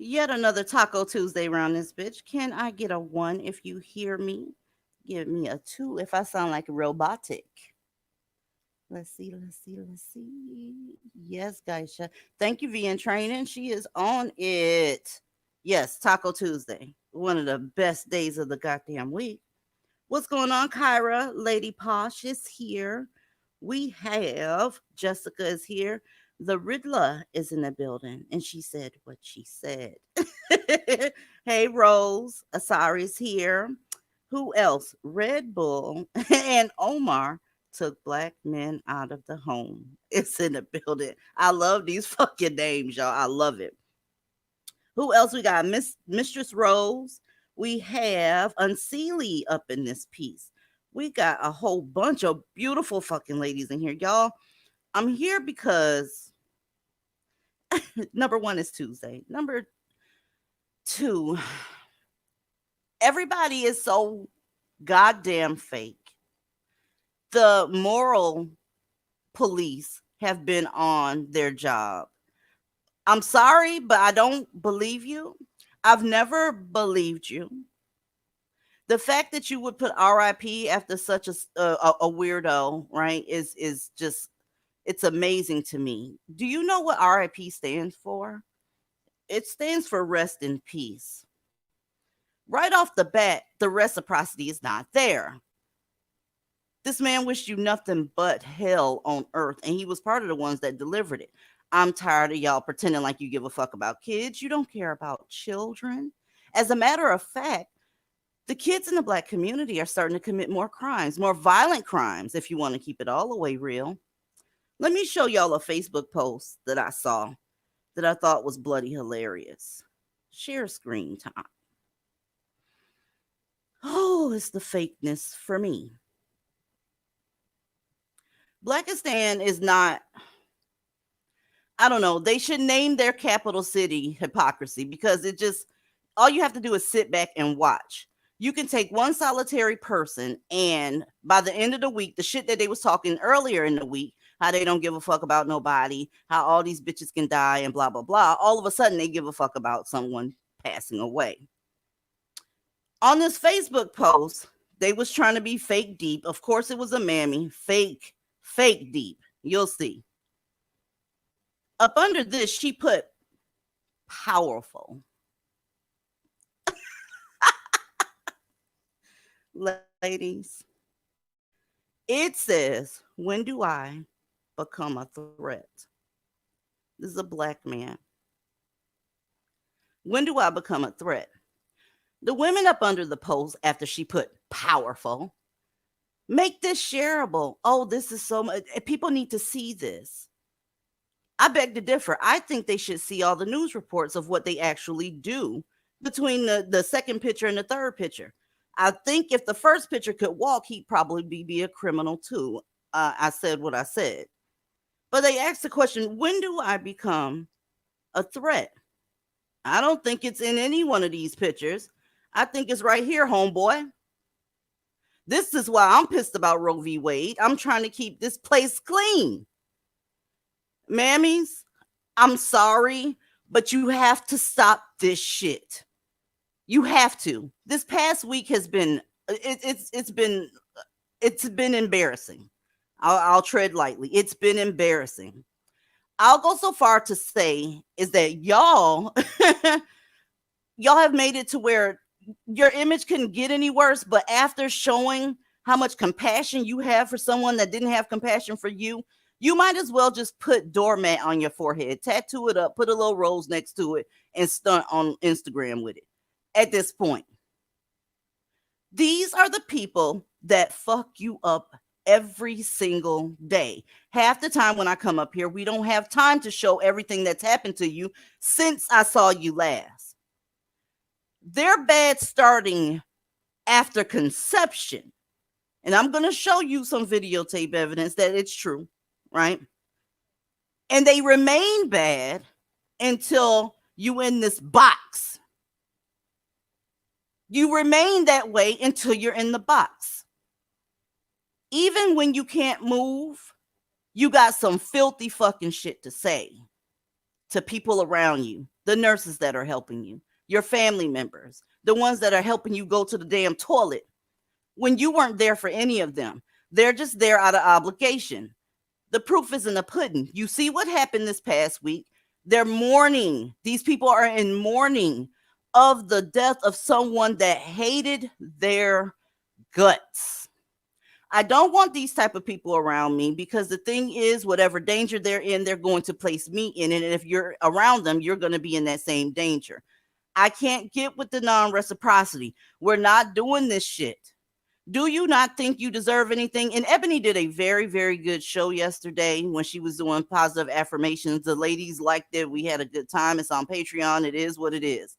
Yet another Taco Tuesday around this bitch. Can I get a one if you hear me? Give me a two if I sound like robotic. Let's see. Yes, Geisha. Thank you, VN Training. She is on it. Yes, Taco Tuesday. One of the best days of the goddamn week. What's going on, Kyra? Lady Posh is here. We have Jessica is here. The Riddler is in the building, and she said what she said. Hey, Rose. Asari's here. Who else? Red Bull and Omar took black men out of the home. It's in the building. I love these fucking names, y'all. I love it. Who else we got? Mistress Rose. We have Unseelie up in this piece. We got a whole bunch of beautiful fucking ladies in here, y'all. I'm here because number one is Tuesday. Number two, everybody is so goddamn fake. The moral police have been on their job. I'm sorry, but I don't believe you. I've never believed you. The fact that you would put RIP after such a weirdo, right, is just it's amazing to me. Do you know what RIP stands for? It stands for rest in peace. Right off the bat, the reciprocity is not there. This man wished you nothing but hell on earth, and he was part of the ones that delivered it. I'm tired of y'all pretending like you give a fuck about kids. You don't care about children. As a matter of fact, the kids in the Black community are starting to commit more crimes, more violent crimes, if you want to keep it all the way real. Let me show y'all a Facebook post that I saw that I thought was bloody hilarious. Share screen time. Oh, it's the fakeness for me. Blackistan is not, I don't know, they should name their capital city Hypocrisy, because it just, all you have to do is sit back and watch. You can take one solitary person, and by the end of the week, the shit that they was talking earlier in the week, how they don't give a fuck about nobody, how all these bitches can die and blah, blah, blah, all of a sudden they give a fuck about someone passing away. On this Facebook post, they was trying to be fake deep. Of course, it was a mammy. Fake deep. You'll see. Up under this, she put powerful. Ladies, it says, when do I become a threat? This is a Black man. When do I become a threat? The women up under the post, after she put powerful, make this shareable. Oh, this is so much. People need to see this. I beg to differ. I think they should see all the news reports of what they actually do between the second picture and the third picture. I think if the first picture could walk, he'd probably be a criminal too. I said what I said. But they asked the question, when do I become a threat? I don't think it's in any one of these pictures. I think it's right here, homeboy. This is why I'm pissed about Roe v. Wade. I'm trying to keep this place clean. Mammies, I'm sorry, but you have to stop this shit. You have to. This past week has been it's been embarrassing. I'll tread lightly. It's been embarrassing. I'll go so far to say is that y'all have made it to where your image couldn't get any worse, but after showing how much compassion you have for someone that didn't have compassion for you, you might as well just put doormat on your forehead, tattoo it up, put a little rose next to it, and stunt on Instagram with it. At this point, these are the people that fuck you up every single day. Half the time when I come up here, we don't have time to show everything that's happened to you since I saw you last. They're bad starting after conception. And I'm going to show you some videotape evidence that it's true, right? And they remain bad until you in this box. You remain that way until you're in the box. Even when you can't move, you got some filthy fucking shit to say to people around you, the nurses that are helping you, your family members, the ones that are helping you go to the damn toilet, when you weren't there for any of them. They're just there out of obligation. The proof is in the pudding. You see what happened this past week. They're mourning. These people are in mourning of the death of someone that hated their guts. I don't want these type of people around me, because the thing is, whatever danger they're in, they're going to place me in it. And if you're around them, you're going to be in that same danger. I can't get with the non-reciprocity. We're not doing this shit. Do you not think you deserve anything? And Ebony did a very, very good show yesterday when she was doing positive affirmations. The ladies liked it. We had a good time. It's on Patreon. It is what it is.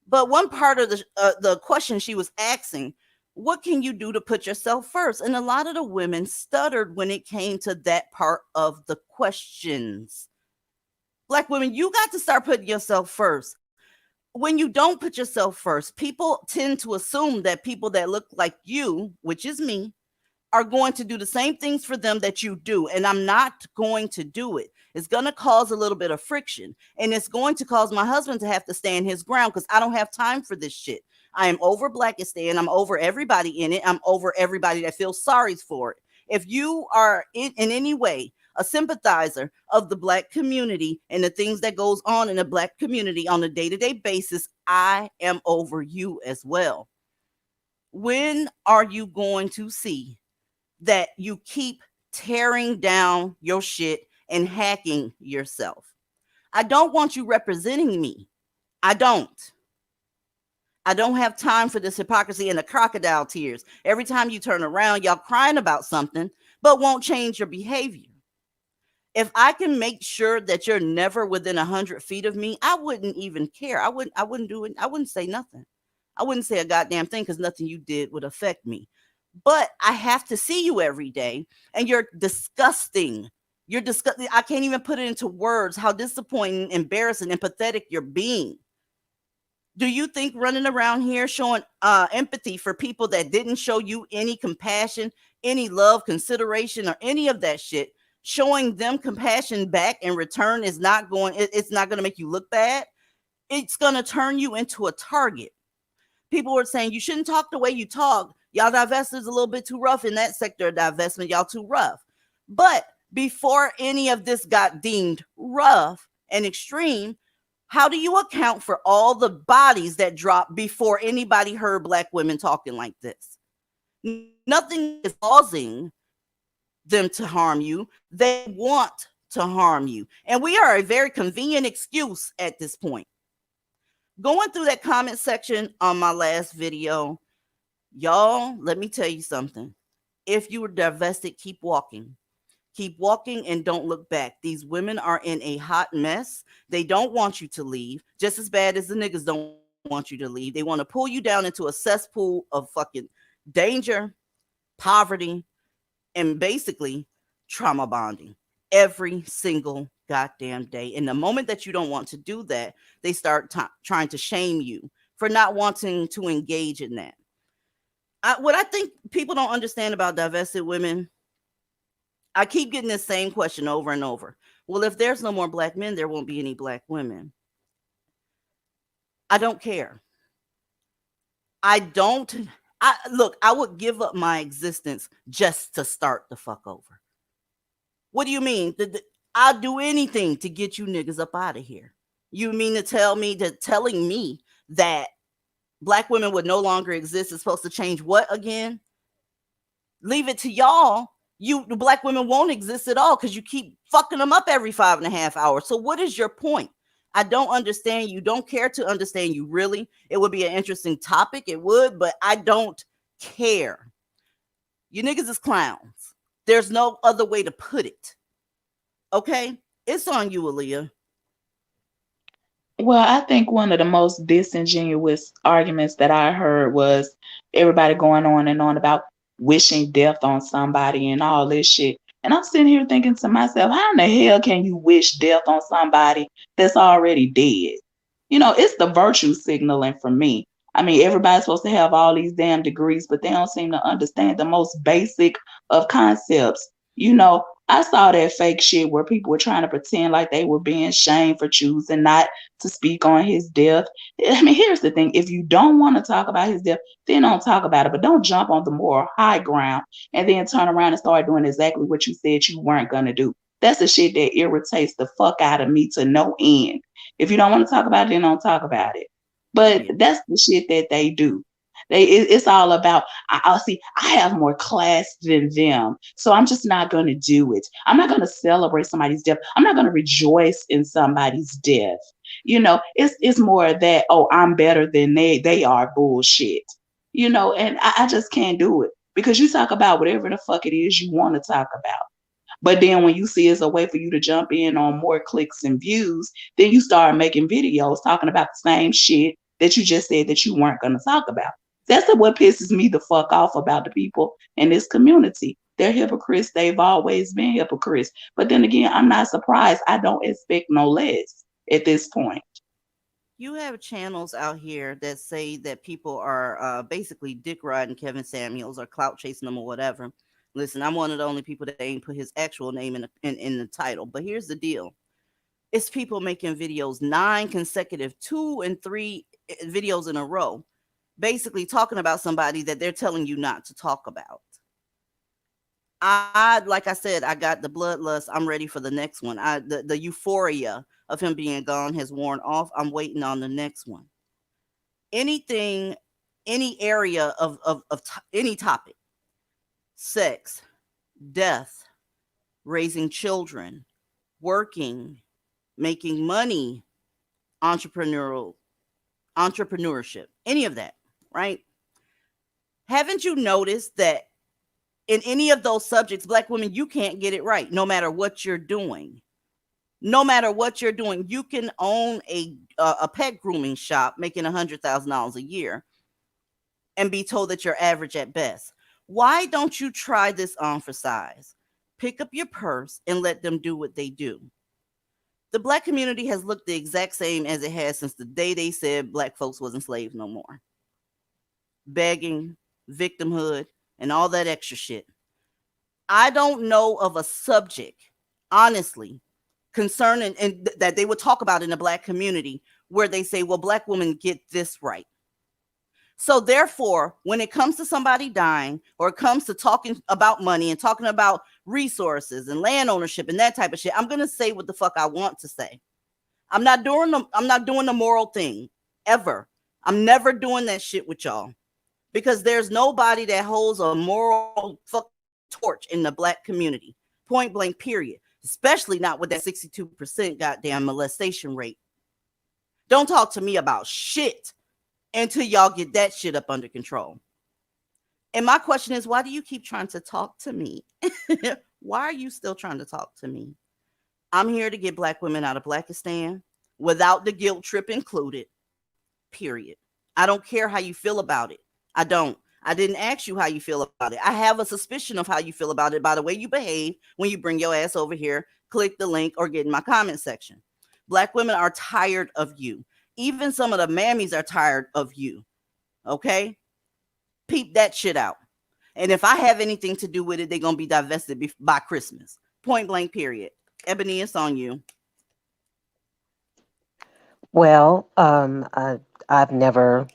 But one part of the question she was asking, what can you do to put yourself first? And a lot of the women stuttered when it came to that part of the questions. Black women, you got to start putting yourself first. When you don't put yourself first, people tend to assume that people that look like you, which is me, are going to do the same things for them that you do. And I'm not going to do it. It's going to cause a little bit of friction. And it's going to cause my husband to have to stand his ground, because I don't have time for this shit. I am over Blackistan. I'm over everybody in it. I'm over everybody that feels sorry for it. If you are in any way a sympathizer of the Black community and the things that goes on in the Black community on a day-to-day basis, I am over you as well. When are you going to see that you keep tearing down your shit and hacking yourself? I don't want you representing me. I don't. I don't have time for this hypocrisy and the crocodile tears. Every time you turn around, y'all crying about something, but won't change your behavior. If I can make sure that you're never within 100 feet of me, I wouldn't even care. I wouldn't do it. I wouldn't say nothing. I wouldn't say a goddamn thing because nothing you did would affect me. But I have to see you every day, and you're disgusting. You're disgusting. I can't even put it into words how disappointing, embarrassing, and pathetic you're being. Do you think running around here showing empathy for people that didn't show you any compassion, any love, consideration, or any of that shit, showing them compassion back in return is not going, it's not going to make you look bad? It's going to turn you into a target. People were saying you shouldn't talk the way you talk. Y'all divestors a little bit too rough in that sector of divestment. Y'all too rough. But before any of this got deemed rough and extreme, how do you account for all the bodies that dropped before anybody heard Black women talking like this? Nothing is causing them to harm you. They want to harm you. And we are a very convenient excuse at this point. Going through that comment section on my last video, y'all, let me tell you something. If you were divested, keep walking. Keep walking and don't look back. These women are in a hot mess. They don't want you to leave, just as bad as the niggas don't want you to leave. They want to pull you down into a cesspool of fucking danger, poverty, and basically trauma bonding every single goddamn day. And the moment that you don't want to do that, they start trying to shame you for not wanting to engage in that. What I think people don't understand about divested women, I keep getting this same question over and over. Well, if there's no more Black men, there won't be any Black women. I don't care. Look, I would give up my existence just to start the fuck over. What do you mean? I'll do anything to get you niggas up out of here. You mean to telling me that Black women would no longer exist is supposed to change what again? Leave it to y'all. The Black women won't exist at all because you keep fucking them up every 5.5 hours. So what is your point? I don't understand you. Don't care to understand you, really. It would be an interesting topic. It would, but I don't care. You niggas is clowns. There's no other way to put it. Okay? It's on you, Aaliyah. Well, I think one of the most disingenuous arguments that I heard was everybody going on and on about wishing death on somebody and all this shit. And I'm sitting here thinking to myself, how in the hell can you wish death on somebody that's already dead? It's the virtue signaling for me. I mean, everybody's supposed to have all these damn degrees, but they don't seem to understand the most basic of concepts. I saw that fake shit where people were trying to pretend like they were being shamed for choosing not to speak on his death. I mean, here's the thing. If you don't want to talk about his death, then don't talk about it. But don't jump on the moral high ground and then turn around and start doing exactly what you said you weren't going to do. That's the shit that irritates the fuck out of me to no end. If you don't want to talk about it, then don't talk about it. But Yeah. that's the shit that they do. It's all about, I'll see, I have more class than them. So I'm just not going to do it. I'm not going to celebrate somebody's death. I'm not going to rejoice in somebody's death. It's more that, oh, I'm better than they are bullshit. And I just can't do it because you talk about whatever the fuck it is you want to talk about. But then when you see it's a way for you to jump in on more clicks and views, then you start making videos talking about the same shit that you just said that you weren't going to talk about. That's what pisses me the fuck off about the people in this community. They're hypocrites. They've always been hypocrites. But then again, I'm not surprised. I don't expect no less at this point. You have channels out here that say that people are basically dick riding Kevin Samuels or clout chasing him or whatever. Listen, I'm one of the only people that ain't put his actual name in the title. But here's the deal. It's people making videos 9 consecutive 2 and 3 videos in a row, basically talking about somebody that they're telling you not to talk about. Like I said, I got the bloodlust. I'm ready for the next one. The euphoria of him being gone has worn off. I'm waiting on the next one. Anything, any area of any topic, sex, death, raising children, working, making money, entrepreneurship. any of that, right? Haven't you noticed that in any of those subjects, Black women, you can't get it right no matter what you're doing. No matter what you're doing, you can own a pet grooming shop making $100,000 a year and be told that you're average at best. Why don't you try this on for size? Pick up your purse and let them do what they do. The Black community has looked the exact same as it has since the day they said Black folks wasn't slaves no more. Begging, victimhood, and all that extra shit. I don't know of a subject, honestly, concerning and that they would talk about in the Black community where they say, well, Black women get this right. So therefore, when it comes to somebody dying or it comes to talking about money and talking about resources and land ownership and that type of shit, I'm going to say what the fuck I want to say. I'm not doing the moral thing ever. I'm never doing that shit with y'all because there's nobody that holds a moral fucking torch in the Black community. Point blank, period. Especially not with that 62% goddamn molestation rate. Don't talk to me about shit until y'all get that shit up under control. And my question is, why do you keep trying to talk to me? Why are you still trying to talk to me? I'm here to get Black women out of Blackistan without the guilt trip included, period. I don't care how you feel about it. I don't. I didn't ask you how you feel about it. I have a suspicion of how you feel about it by the way you behave when you bring your ass over here, click the link, or get in my comment section. Black women are tired of you. Even some of the mammies are tired of you. Okay? Peep that shit out. And if I have anything to do with it, they're going to be divested by Christmas. Point blank, period. Ebony, it's on you. Well, I've never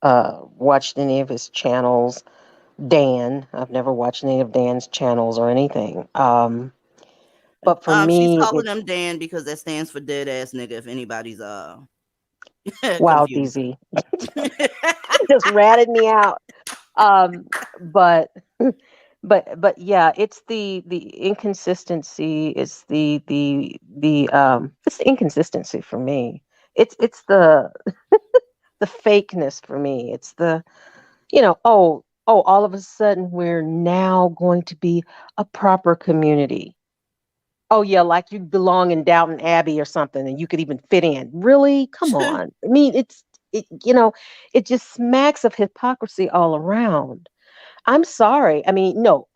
watched any of his channels. I've never watched any of Dan's channels or anything. But for She's me, calling it's them Dan because that stands for dead ass nigga. If anybody's wow, confused. DZ just ratted me out. Um, but but yeah, it's the inconsistency. It's the inconsistency for me. It's the fakeness for me. It's the all of a sudden we're now going to be a proper community. Oh yeah, like you belong in Downton Abbey or something, and you could even fit in. Really? Come on. I mean, it just smacks of hypocrisy all around. I'm sorry. I mean, no.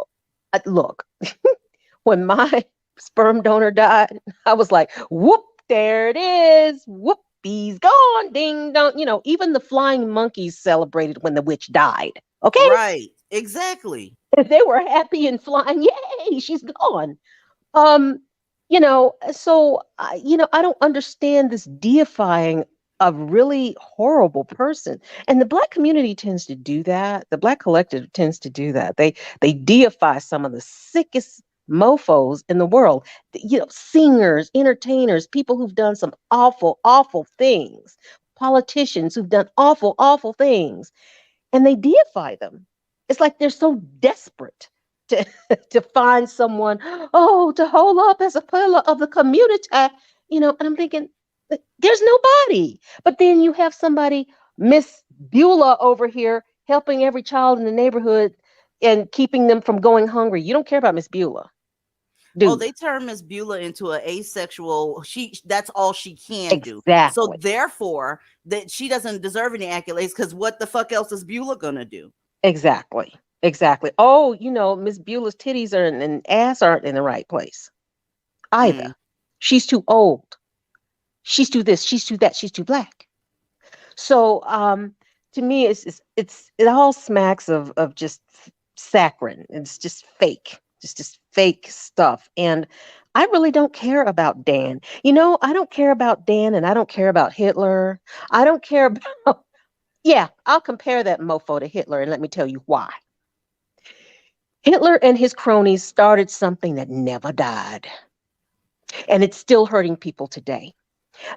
Look, when my sperm donor died, I was like, whoop, there it is. Whoop, he's gone. Ding dong. Even the flying monkeys celebrated when the witch died. Okay, Right. Exactly. they were happy and flying. Yay, she's gone. Um, so I don't understand this deifying a really horrible person. And the Black community tends to do that. The Black collective tends to do that. They deify some of the sickest mofos in the world. Singers, entertainers, people who've done some awful, awful things, politicians who've done awful, awful things, and they deify them. It's like they're so desperate to to find someone, to hold up as a pillar of the community, and I'm thinking, there's nobody. But then you have somebody, Miss Beulah over here, helping every child in the neighborhood and keeping them from going hungry. You don't care about Miss Beulah, do Oh, you? they turned Miss Beulah into an asexual. That's all she can do. So Exactly. therefore, that she doesn't deserve any accolades because what the fuck else is Beulah gonna do? Exactly. Exactly. Oh, Miss Beulah's titties and ass aren't in the right place either. Mm. She's too old. She's too this, she's too that, she's too Black. So to me, it all smacks of just saccharine. It's just fake, just fake stuff. And I really don't care about Dan. I don't care about Dan, and I don't care about Hitler. I don't care about. Yeah, I'll compare that mofo to Hitler, and let me tell you why. Hitler and his cronies started something that never died, and it's still hurting people today.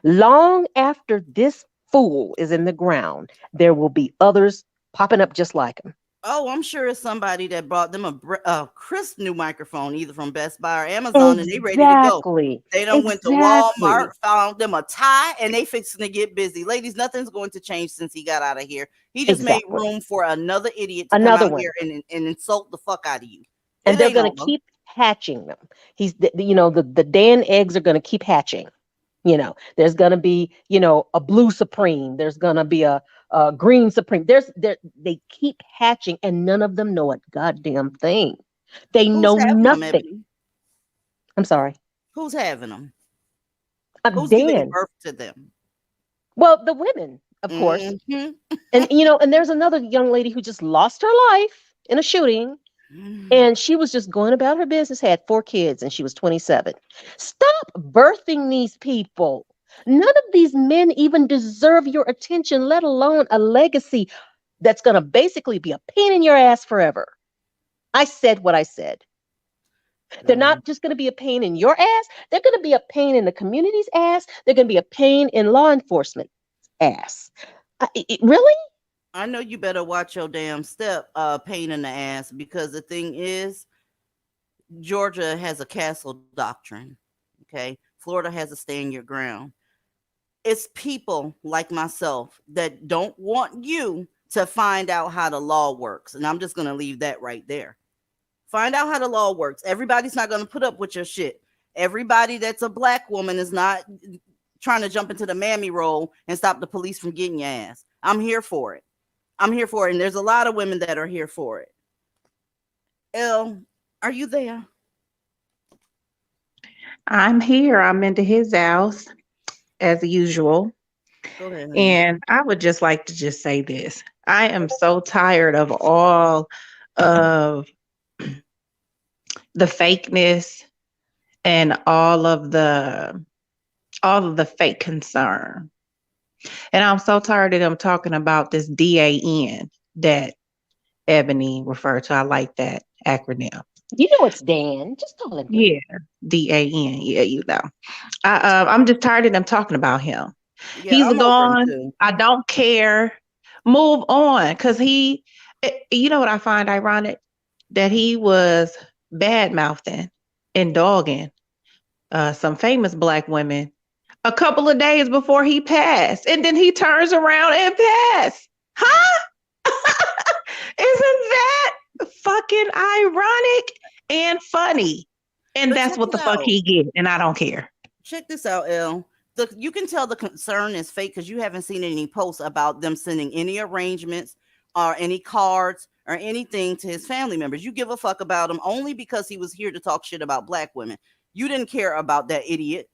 Long after this fool is in the ground, there will be others popping up just like him. Oh, I'm sure it's somebody that brought them a crisp new microphone, either from Best Buy or Amazon, and they ready to go. Exactly. They done went to Walmart, Exactly. found them a tie, and they fixing to get busy. Ladies, nothing's going to change since he got out of here. He just made Exactly. room for another idiot to come Another out one. here and insult the fuck out of you. And It they're ain't going to over. keep hatching them. The Dan eggs are going to keep hatching. There's going to be, a blue supreme. There's going to be a green supreme. They keep hatching, and none of them know a goddamn thing. They Who's know having them, nothing. Ebony? I'm sorry. Who's having them? Who's giving Dan. birth to them? Well, the women, of course. Hmm. And there's another young lady who just lost her life in a shooting. And she was just going about her business, had 4 kids, and she was 27. Stop birthing these people. None of these men even deserve your attention, let alone a legacy that's going to basically be a pain in your ass forever. I said what I said. They're not just going to be a pain in your ass. They're going to be a pain in the community's ass. They're going to be a pain in law enforcement ass. Really? I know you better watch your damn step, pain in the ass, because the thing is, Georgia has a castle doctrine. Okay. Florida has a stand your ground. It's people like myself that don't want you to find out how the law works. And I'm just going to leave that right there. Find out how the law works. Everybody's not going to put up with your shit. Everybody that's a black woman is not trying to jump into the mammy role and stop the police from getting your ass. I'm here for it. I'm here for it. And there's a lot of women that are here for it. Elle, are you there? I'm here. I'm into his house as usual. Go ahead, honey. And I would just like to just say this. I am so tired of all of the fakeness and all of the fake concern. And I'm so tired of them talking about this DAN that Ebony referred to. I like that acronym. You know it's Dan. Just call him Dan. Yeah, DAN. Yeah, I'm just tired of them talking about him. Yeah, He's I'm over him gone. too. I don't care. Move on, because you know what I find ironic? That he was bad mouthing and dogging some famous black women a couple of days before he passed, and then he turns around and passed. Huh? Isn't that fucking ironic and funny? And But that's check what it the fuck out. he get, and I don't care. Check this out, Elle. You can tell the concern is fake because you haven't seen any posts about them sending any arrangements or any cards or anything to his family members. You give a fuck about him only because he was here to talk shit about black women. You didn't care about that idiot.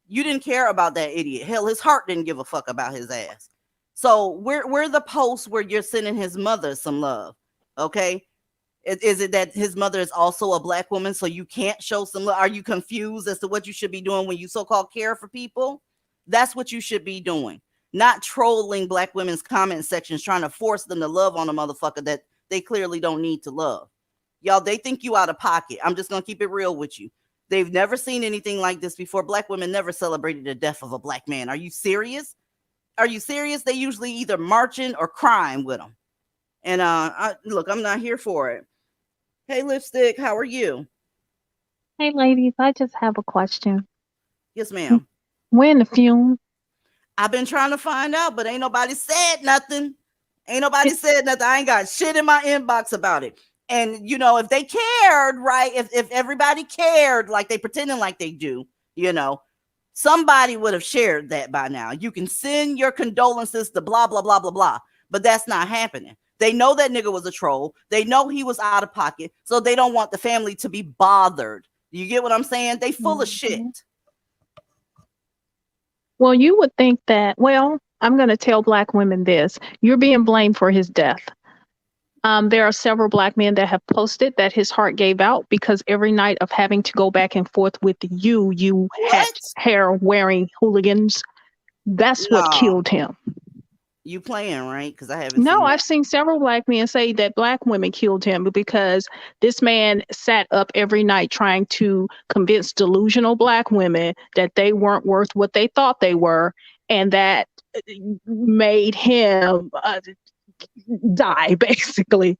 You didn't care about that idiot. Hell, his heart didn't give a fuck about his ass. So where the posts where you're sending his mother some love? Okay. Is it that his mother is also a black woman, so you can't show some love? Are you confused as to what you should be doing when you so-called care for people? That's what you should be doing. Not trolling black women's comment sections, trying to force them to love on a motherfucker that they clearly don't need to love. Y'all, they think you out of pocket. I'm just going to keep it real with you. They've never seen anything like this before. Black women never celebrated the death of a black man. Are you serious? Are you serious? They usually either marching or crying with them. And look, I'm not here for it. Hey, Lipstick, how are you? Hey ladies, I just have a question. Yes, ma'am. When the fume? I've been trying to find out, but ain't nobody said nothing. Ain't nobody said nothing. I ain't got shit in my inbox about it. And if they cared, right? If everybody cared like they pretending like they do, somebody would have shared that by now. You can send your condolences to blah, blah, blah, blah, blah. But that's not happening. They know that nigga was a troll. They know he was out of pocket. So they don't want the family to be bothered. You get what I'm saying? They full of shit. Mhm. Well, you would think that, well, I'm going to tell black women this. You're being blamed for his death. There are several black men that have posted that his heart gave out because every night of having to go back and forth with you hat What? hair wearing hooligans. That's what No. killed him. You playing, right? Because I haven't No, seen I've that. seen several black men say that black women killed him because this man sat up every night trying to convince delusional black women that they weren't worth what they thought they were, and that made him die, basically.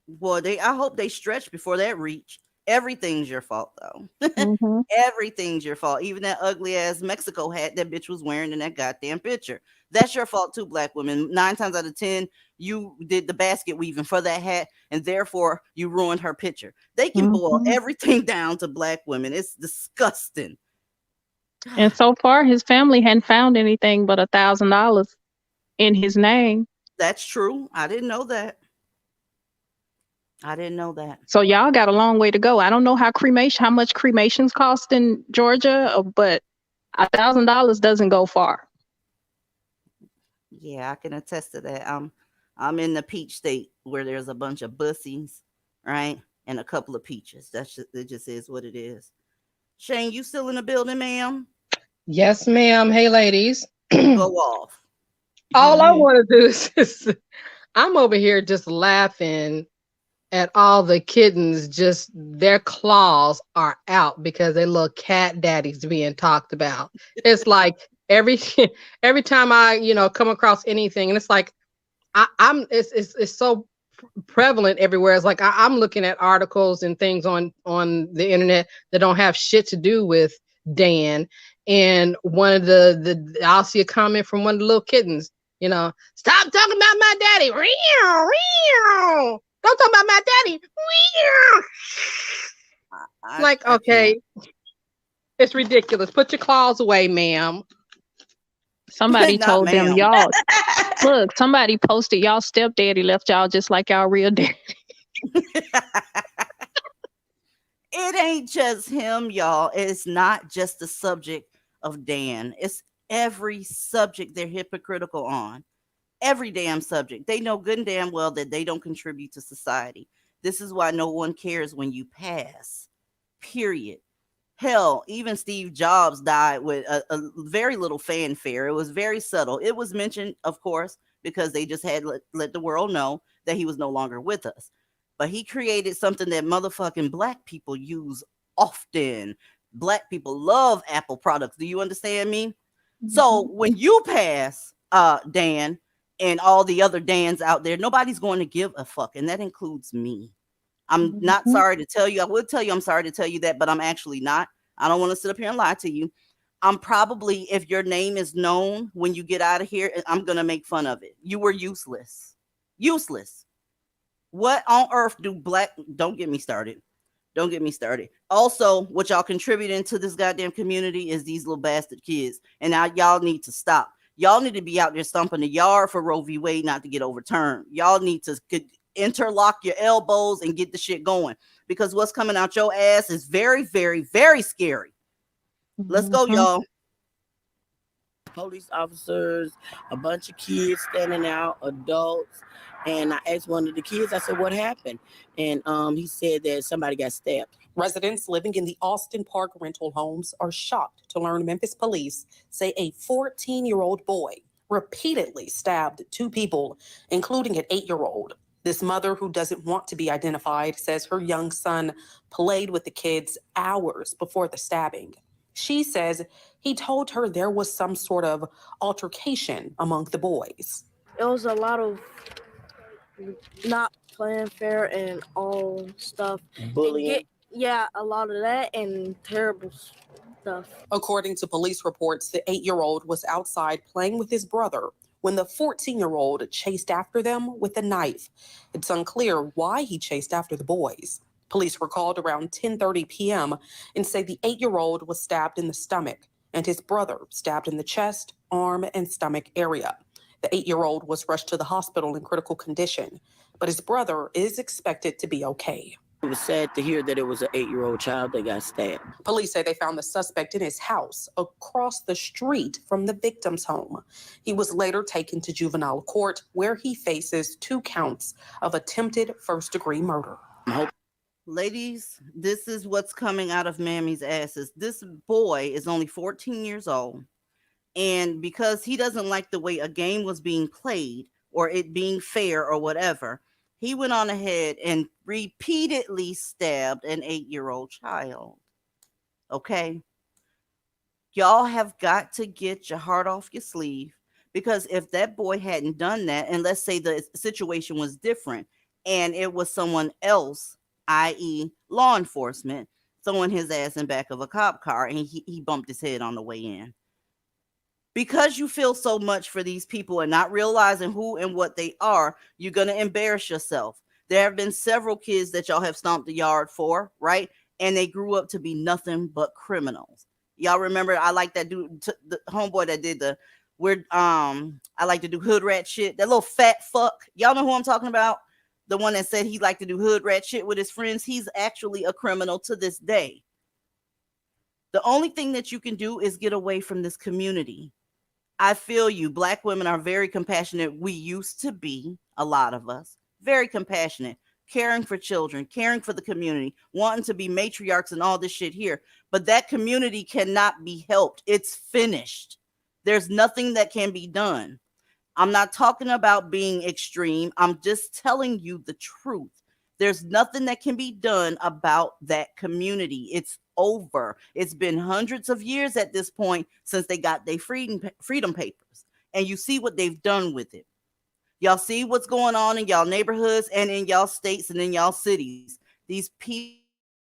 Boy, I hope they stretch before that reach. Everything's your fault though. Hmm. Everything's your fault. Even that ugly ass Mexico hat that bitch was wearing in that goddamn picture. That's your fault too, black women. 9 times out of 10, you did the basket weaving for that hat, and therefore you ruined her picture. They can boil Hmm. everything down to black women. It's disgusting. And so far, his family hadn't found anything but $1,000 in his name. That's true. I didn't know that. I didn't know that. So y'all got a long way to go. I don't know how much cremations cost in Georgia, but $1,000 doesn't go far. Yeah, I can attest to that. I'm in the peach state where there's a bunch of bussies, right? And a couple of peaches. It just is what it is. Shane, you still in the building, ma'am? Yes, ma'am. Hey, ladies. Go off. All I Go ahead. want to do is I'm over here just laughing at all the kittens, just their claws are out because their little cat daddies being talked about. It's like every every time I, come across anything, and it's like it's so prevalent everywhere. It's like I'm looking at articles and things on the internet that don't have shit to do with Dan. And one of the I'll see a comment from one of the little kittens, stop talking about my daddy. Real, real. Don't talk about my daddy. Real. I, Like, I can't. okay, it's ridiculous. Put your claws away, ma'am. Somebody Not told them, ma'am. y'all, look, somebody posted y'all stepdaddy left y'all just like y'all real daddy. It ain't just him, y'all. It's not just the subject of Dan. It's every subject they're hypocritical on. Every damn subject. They know good and damn well that they don't contribute to society. This is why no one cares when you pass. Period. Hell, even Steve Jobs died with a very little fanfare. It was very subtle. It was mentioned, of course, because they just had let the world know that he was no longer with us. But he created something that motherfucking black people use often. Black people love Apple products. Do you understand me? So Mhm. when you pass, Dan, and all the other Dans out there, nobody's going to give a fuck, and that includes me. I'm not Mhm. sorry to tell you. I would tell you I'm sorry to tell you that, but I'm actually not. I don't want to sit up here and lie to you. I'm probably, if your name is known when you get out of here, I'm going to make fun of it. You were useless. Useless. What on earth do black, don't get me started. Don't get me started. Also, what y'all contributing to this goddamn community is these little bastard kids. And now y'all need to stop. Y'all need to be out there stomping the yard for Roe v. Wade not to get overturned. Y'all need to interlock your elbows and get the shit going, because what's coming out your ass is very, very, very scary. Let's go, Mhm. y'all. Police officers, a bunch of kids standing out, adults. And I asked one of the kids, I said, what happened? And he said that somebody got stabbed. Residents living in the Austin Park rental homes are shocked to learn Memphis police say a 14-year-old boy repeatedly stabbed two people, including an 8-year-old. This mother, who doesn't want to be identified, says her young son played with the kids hours before the stabbing. She says he told her there was some sort of altercation among the boys. It was a lot of not playing fair and all stuff. Bullying. Yeah, a lot of that and terrible stuff. According to police reports, the 8-year-old was outside playing with his brother when the 14-year-old chased after them with a knife. It's unclear why he chased after the boys. Police were called around 10:30 p.m. and say the 8-year-old was stabbed in the stomach and his brother stabbed in the chest, arm, and stomach area. The 8-year-old was rushed to the hospital in critical condition, but his brother is expected to be okay. It was sad to hear that it was an 8-year-old child that got stabbed. Police say they found the suspect in his house across the street from the victim's home. He was later taken to juvenile court, where he faces 2 counts of attempted first-degree murder. Ladies, this is what's coming out of Mammy's asses. This boy is only 14 years old. And because he doesn't like the way a game was being played or it being fair or whatever, he went on ahead and repeatedly stabbed an 8-year-old child. Okay? Y'all have got to get your heart off your sleeve, because if that boy hadn't done that, and let's say the situation was different, and it was someone else, i.e., law enforcement, throwing his ass in back of a cop car, and he bumped his head on the way in. Because you feel so much for these people and not realizing who and what they are, you're going to embarrass yourself. There have been several kids that y'all have stomped the yard for, right? And they grew up to be nothing but criminals. Y'all remember, I like that dude, the homeboy that did the weird, I like to do hood rat shit. That little fat fuck. Y'all know who I'm talking about? The one that said he liked to do hood rat shit with his friends. He's actually a criminal to this day. The only thing that you can do is get away from this community. I feel you. Black women are very compassionate. We used to be, a lot of us, very compassionate, caring for children, caring for the community, wanting to be matriarchs and all this shit here. But that community cannot be helped. It's finished. There's nothing that can be done. I'm not talking about being extreme. I'm just telling you the truth. There's nothing that can be done about that community. It's over. It's been hundreds of years at this point since they got their freedom papers. And you see what they've done with it. Y'all see what's going on in y'all neighborhoods and in y'all states and in y'all cities. These people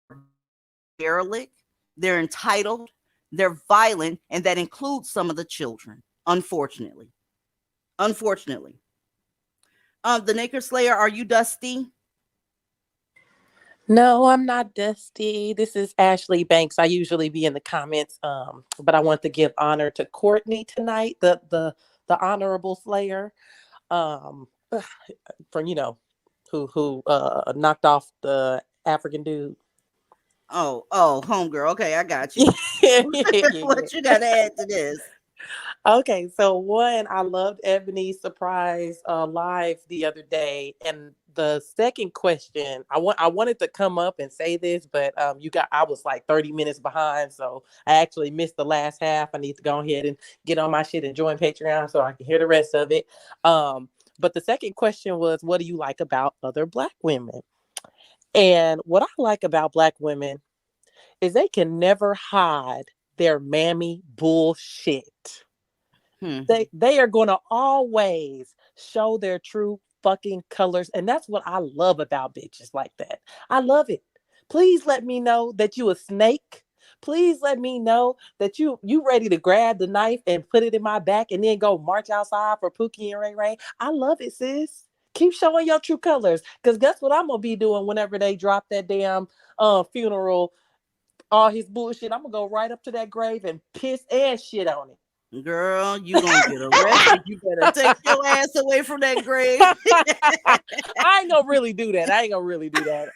are derelict, they're entitled, they're violent, and that includes some of the children, unfortunately. Unfortunately. The Naker Slayer, are you dusty? No, I'm not Dusty. This is Ashley Banks. I usually be in the comments, but I want to give honor to Courtney tonight, the honorable Slayer, um, from who knocked off the African dude. Oh, homegirl. Okay, I got you. Yeah. What you got to add to this? Okay, so one, I loved Ebony's surprise live the other day, and the second question, I wanted to come up and say this, but I was like 30 minutes behind, so I actually missed the last half. I need to go ahead and get on my shit and join Patreon so I can hear the rest of it. But the second question was, what do you like about other Black women? And what I like about Black women is they can never hide their mammy bullshit. They are going to always show their true fucking colors. And that's what I love about bitches like that. I love it. Please let me know that you a snake. Please let me know that you ready to grab the knife and put it in my back and then go march outside for Pookie and Ray Ray. I love it, sis. Keep showing your true colors. Because guess what I'm going to be doing whenever they drop that damn funeral, all his bullshit. I'm going to go right up to that grave and piss and shit on it. Girl, you gonna get arrested. You better take your ass away from that grave. I ain't gonna really do that.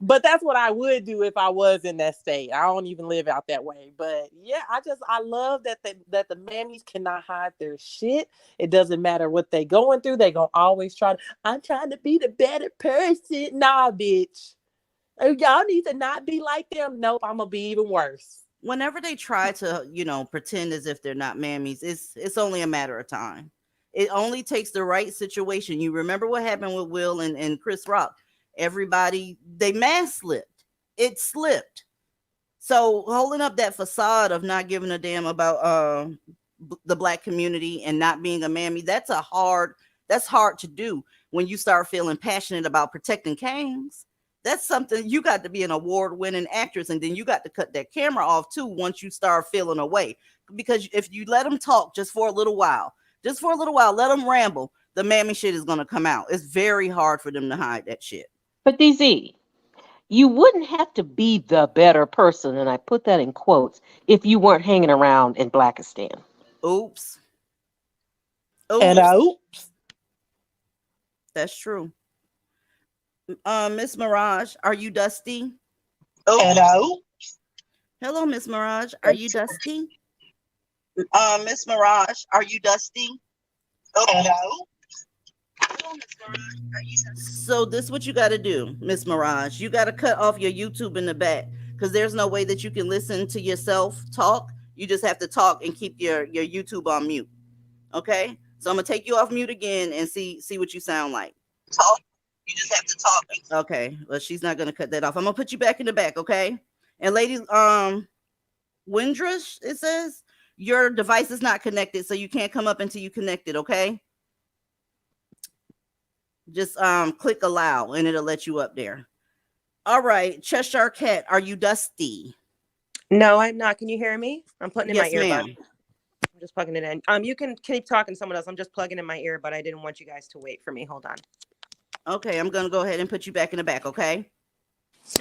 But that's what I would do if I was in that state. I don't even live out that way. But yeah, I love that the mammies cannot hide their shit. It doesn't matter what they going through. They gonna always I'm trying to be the better person. Nah, bitch. Y'all need to not be like them. Nope, I'm gonna be even worse. Whenever they try to, pretend as if they're not mammies, it's only a matter of time. It only takes the right situation. You remember what happened with Will and Chris Rock. Everybody, they mask slipped. It slipped. So holding up that facade of not giving a damn about the Black community and not being a mammy, that's hard to do when you start feeling passionate about protecting kings. That's something you got to be an award-winning actress, and then you got to cut that camera off too once you start feeling away. Because if you let them talk just for a little while, let them ramble, the mammy shit is gonna come out. It's very hard for them to hide that shit. But DZ, you wouldn't have to be the better person, and I put that in quotes, if you weren't hanging around in Blackistan. Oops. And oops. That's true. Miss Mirage, are you dusty? Hello. Hello, Miss Mirage. Are you dusty? Miss Mirage, are you dusty? Hello. So this is what you got to do, Miss Mirage. You got to cut off your YouTube in the back because there's no way that you can listen to yourself talk. You just have to talk and keep your YouTube on mute. Okay? So I'm going to take you off mute again and see what you sound like. Talk. You just have to talk. Okay. Well, she's not going to cut that off. I'm going to put you back in the back, okay? And ladies, Windrush, it says, your device is not connected, so you can't come up until you connect it, okay? Just click allow and it'll let you up there. All right, Cheshire Cat, are you dusty? No, I'm not. Can you hear me? I'm putting in my Yes, earbud. ma'am. I'm just plugging it in. You can keep talking to someone else. I'm just plugging in my ear, but I didn't want you guys to wait for me. Hold on. Okay, I'm gonna go ahead and put you back in the back, okay?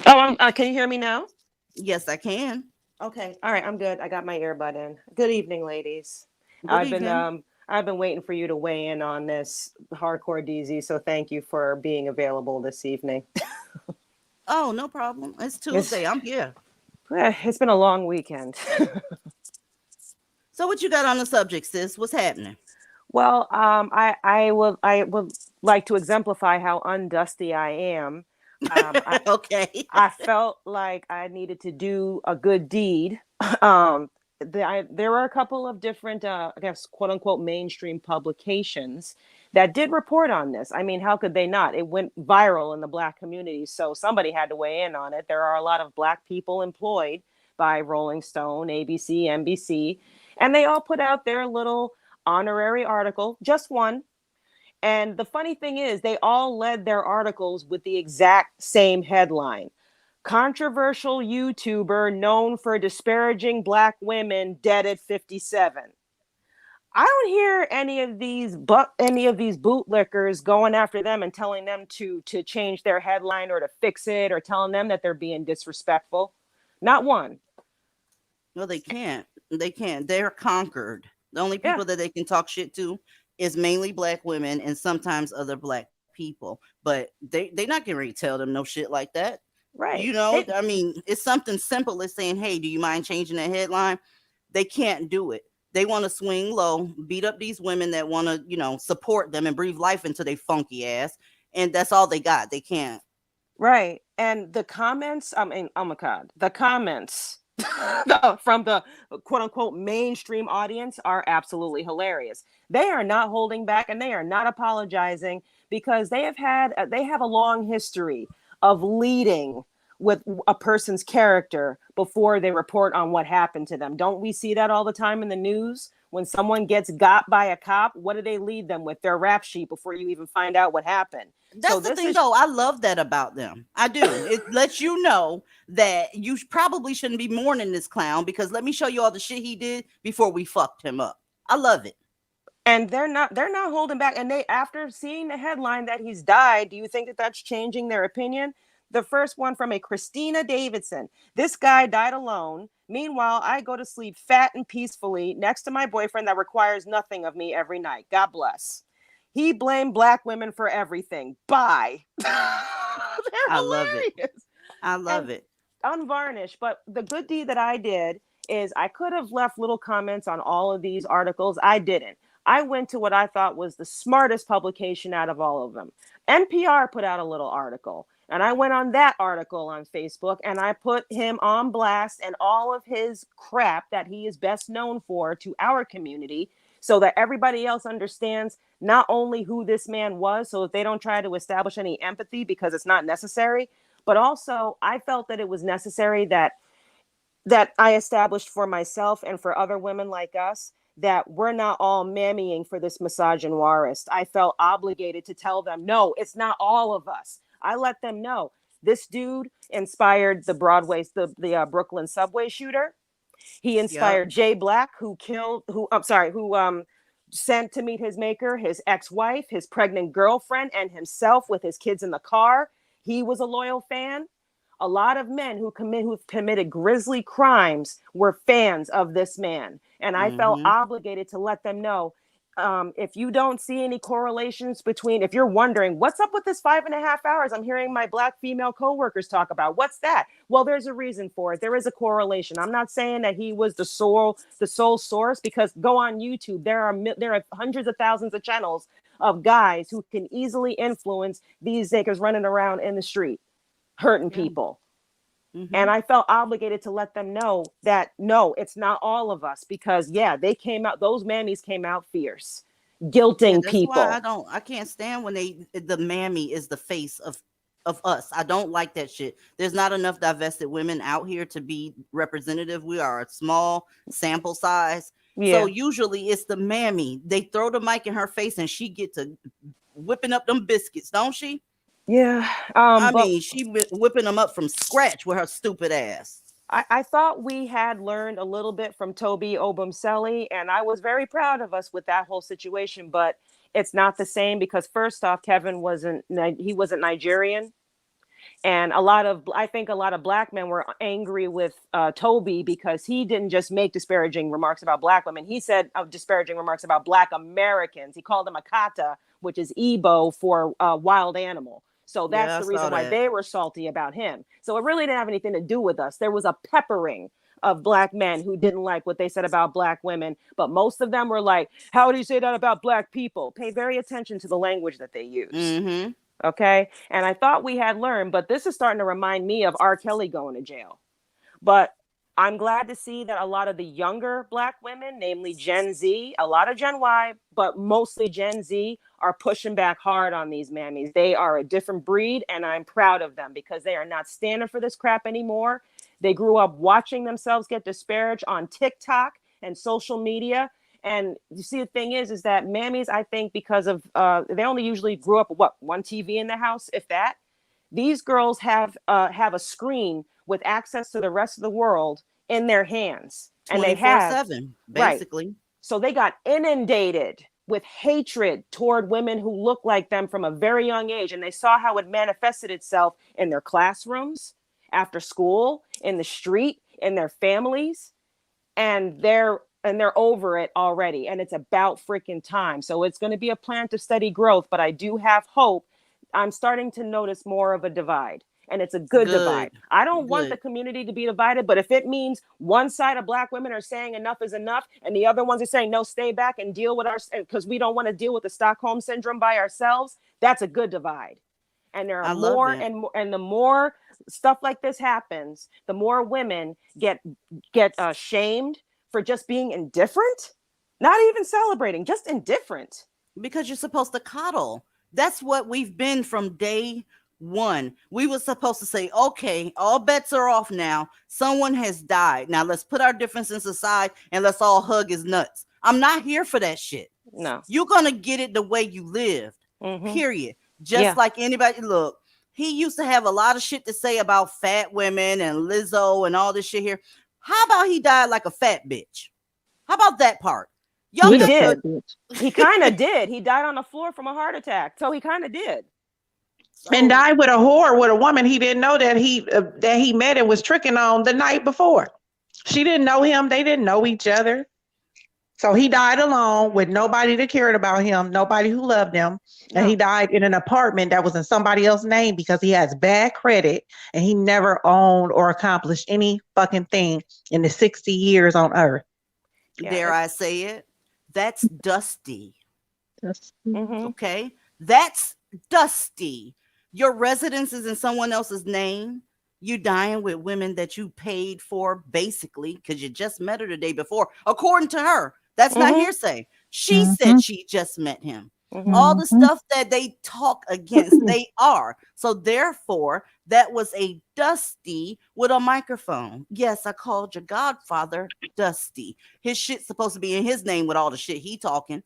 Oh, can you hear me now? Yes, I can. Okay. All right. I'm good. I got my earbud in. Good evening, ladies. Good evening. I've been waiting for you to weigh in on this hardcore DZ. So thank you for being available this evening. Oh, no problem. It's Tuesday. I'm here. It's been a long weekend. So what you got on the subject, sis? What's happening? Well, I would like to exemplify how undusty I am. Okay. I felt like I needed to do a good deed. There were a couple of different, I guess, quote unquote, mainstream publications that did report on this. I mean, how could they not? It went viral in the Black community, so somebody had to weigh in on it. There are a lot of Black people employed by Rolling Stone, ABC, NBC, and they all put out their little honorary article, just one. And the funny thing is, they all led their articles with the exact same headline. Controversial YouTuber known for disparaging Black women dead at 57. I don't hear any of these bootlickers going after them and telling them to change their headline or to fix it or telling them that they're being disrespectful. Not one. No, they can't. They can't. They're conquered. The only people that they can talk shit to is mainly Black women and sometimes other Black people. But they're not getting ready to tell them no shit like that. Right. You know, I mean, it's something simple as saying, hey, do you mind changing that headline? They can't do it. They want to swing low, beat up these women that want to, you know, support them and breathe life into their funky ass. And that's all they got. They can't. Right. And the comments, I mean, oh my God, the comments from the quote unquote mainstream audience are absolutely hilarious. They are not holding back and they are not apologizing because they have a long history of leading with a person's character before they report on what happened to them. Don't we see that all the time in the news? When someone gets got by a cop, what do they lead them with? Their rap sheet before you even find out what happened. That's the thing, though. I love that about them. I do. It lets you know that you probably shouldn't be mourning this clown because let me show you all the shit he did before we fucked him up. I love it. And they're not holding back. And they, after seeing the headline that he's died, do you think that that's changing their opinion? The first one from a Christina Davidson. This guy died alone. Meanwhile, I go to sleep fat and peacefully next to my boyfriend that requires nothing of me every night. God bless. He blamed Black women for everything. Bye. I love it. I love it. Unvarnished. But the good deed that I did is I could have left little comments on all of these articles. I didn't. I went to what I thought was the smartest publication out of all of them. NPR put out a little article. And I went on that article on Facebook and I put him on blast and all of his crap that he is best known for to our community so that everybody else understands not only who this man was, so that they don't try to establish any empathy because it's not necessary, but also I felt that it was necessary that I established for myself and for other women like us that we're not all mammying for this misogynoirist. I felt obligated to tell them, no, it's not all of us. I let them know this dude inspired the Brooklyn subway shooter. He inspired Jay Black, who sent to meet his maker, his ex-wife, his pregnant girlfriend, and himself with his kids in the car. He was a loyal fan. A lot of men who've committed grisly crimes were fans of this man. And I felt obligated to let them know, if you don't see any correlations between, if you're wondering, what's up with this 5.5 hours I'm hearing my Black female coworkers talk about, what's that? Well, there's a reason for it. There is a correlation. I'm not saying that he was the sole source, because go on YouTube. There are hundreds of thousands of channels of guys who can easily influence these niggas running around in the street, hurting people. And I felt obligated to let them know that, no, it's not all of us, because they came out, those mammies came out fierce, guilting people. That's why I can't stand when the mammy is the face of us. I don't like that shit. There's not enough divested women out here to be representative. We are a small sample size. So usually it's the mammy. They throw the mic in her face and she get to whipping up them biscuits, don't she? Yeah. I But mean, she whipping them up from scratch with her stupid ass. I thought we had learned a little bit from Toby Obumseli, and I was very proud of us with that whole situation. But it's not the same because first off, Kevin wasn't Nigerian, and I think a lot of black men were angry with Toby because he didn't just make disparaging remarks about black women. He said disparaging remarks about black Americans. He called them akata, which is Igbo for wild animal. So that's Yeah, I the saw reason why that. they were salty about him. So it really didn't have anything to do with us. There was a peppering of black men who didn't like what they said about black women, but most of them were like, how do you say that about black people? Pay very attention to the language that they use. Mm-hmm. Okay. And I thought we had learned, but this is starting to remind me of R. Kelly going to jail. But I'm glad to see that a lot of the younger black women, namely Gen Z, a lot of Gen Y, but mostly Gen Z, are pushing back hard on these mammies. They are a different breed, and I'm proud of them because they are not standing for this crap anymore. They grew up watching themselves get disparaged on TikTok and social media. And you see, the thing is that mammies, I think, because of they only usually grew up with one TV in the house, if that. These girls have a screen with access to the rest of the world in their hands, and they have 24/7, right. basically. So they got inundated with hatred toward women who look like them from a very young age, and they saw how it manifested itself in their classrooms, after school, in the street, in their families, and they're over it already, and it's about freaking time. So it's going to be a plan to steady growth, but I do have hope. I'm starting to notice more of a divide, and it's a good divide. I don't want the community to be divided, but if it means one side of black women are saying enough is enough, and the other ones are saying, no, stay back and deal with because we don't want to deal with the Stockholm syndrome by ourselves, that's a good divide. And there are more and the more stuff like this happens, the more women get shamed for just being indifferent, not even celebrating, just indifferent. Because you're supposed to coddle. That's what we've been from day one. We were supposed to say, okay, all bets are off now. Someone has died. Now let's put our differences aside and let's all hug his nuts. I'm not here for that shit. No. You're going to get it the way you lived, period. Just like anybody. Look, he used to have a lot of shit to say about fat women and Lizzo and all this shit here. How about he died like a fat bitch? How about that part? Y'all he did. He kind of did. He died on the floor from a heart attack. So he kind of did. And died with a whore, with a woman he didn't know that he met and was tricking on the night before. She didn't know him. They didn't know each other. So he died alone with nobody that cared about him, nobody who loved him. No. And he died in an apartment that was in somebody else's name because he has bad credit and he never owned or accomplished any fucking thing in the 60 years on earth. Yeah. Dare I say it? That's dusty. Okay? That's dusty. Your residence is in someone else's name. You dying with women that you paid for, basically, because you just met her the day before. According to her, that's not hearsay. She said she just met him. All the stuff that they talk against, they are. So therefore, that was a Dusty with a microphone. Yes, I called your godfather Dusty. His shit's supposed to be in his name with all the shit he talking.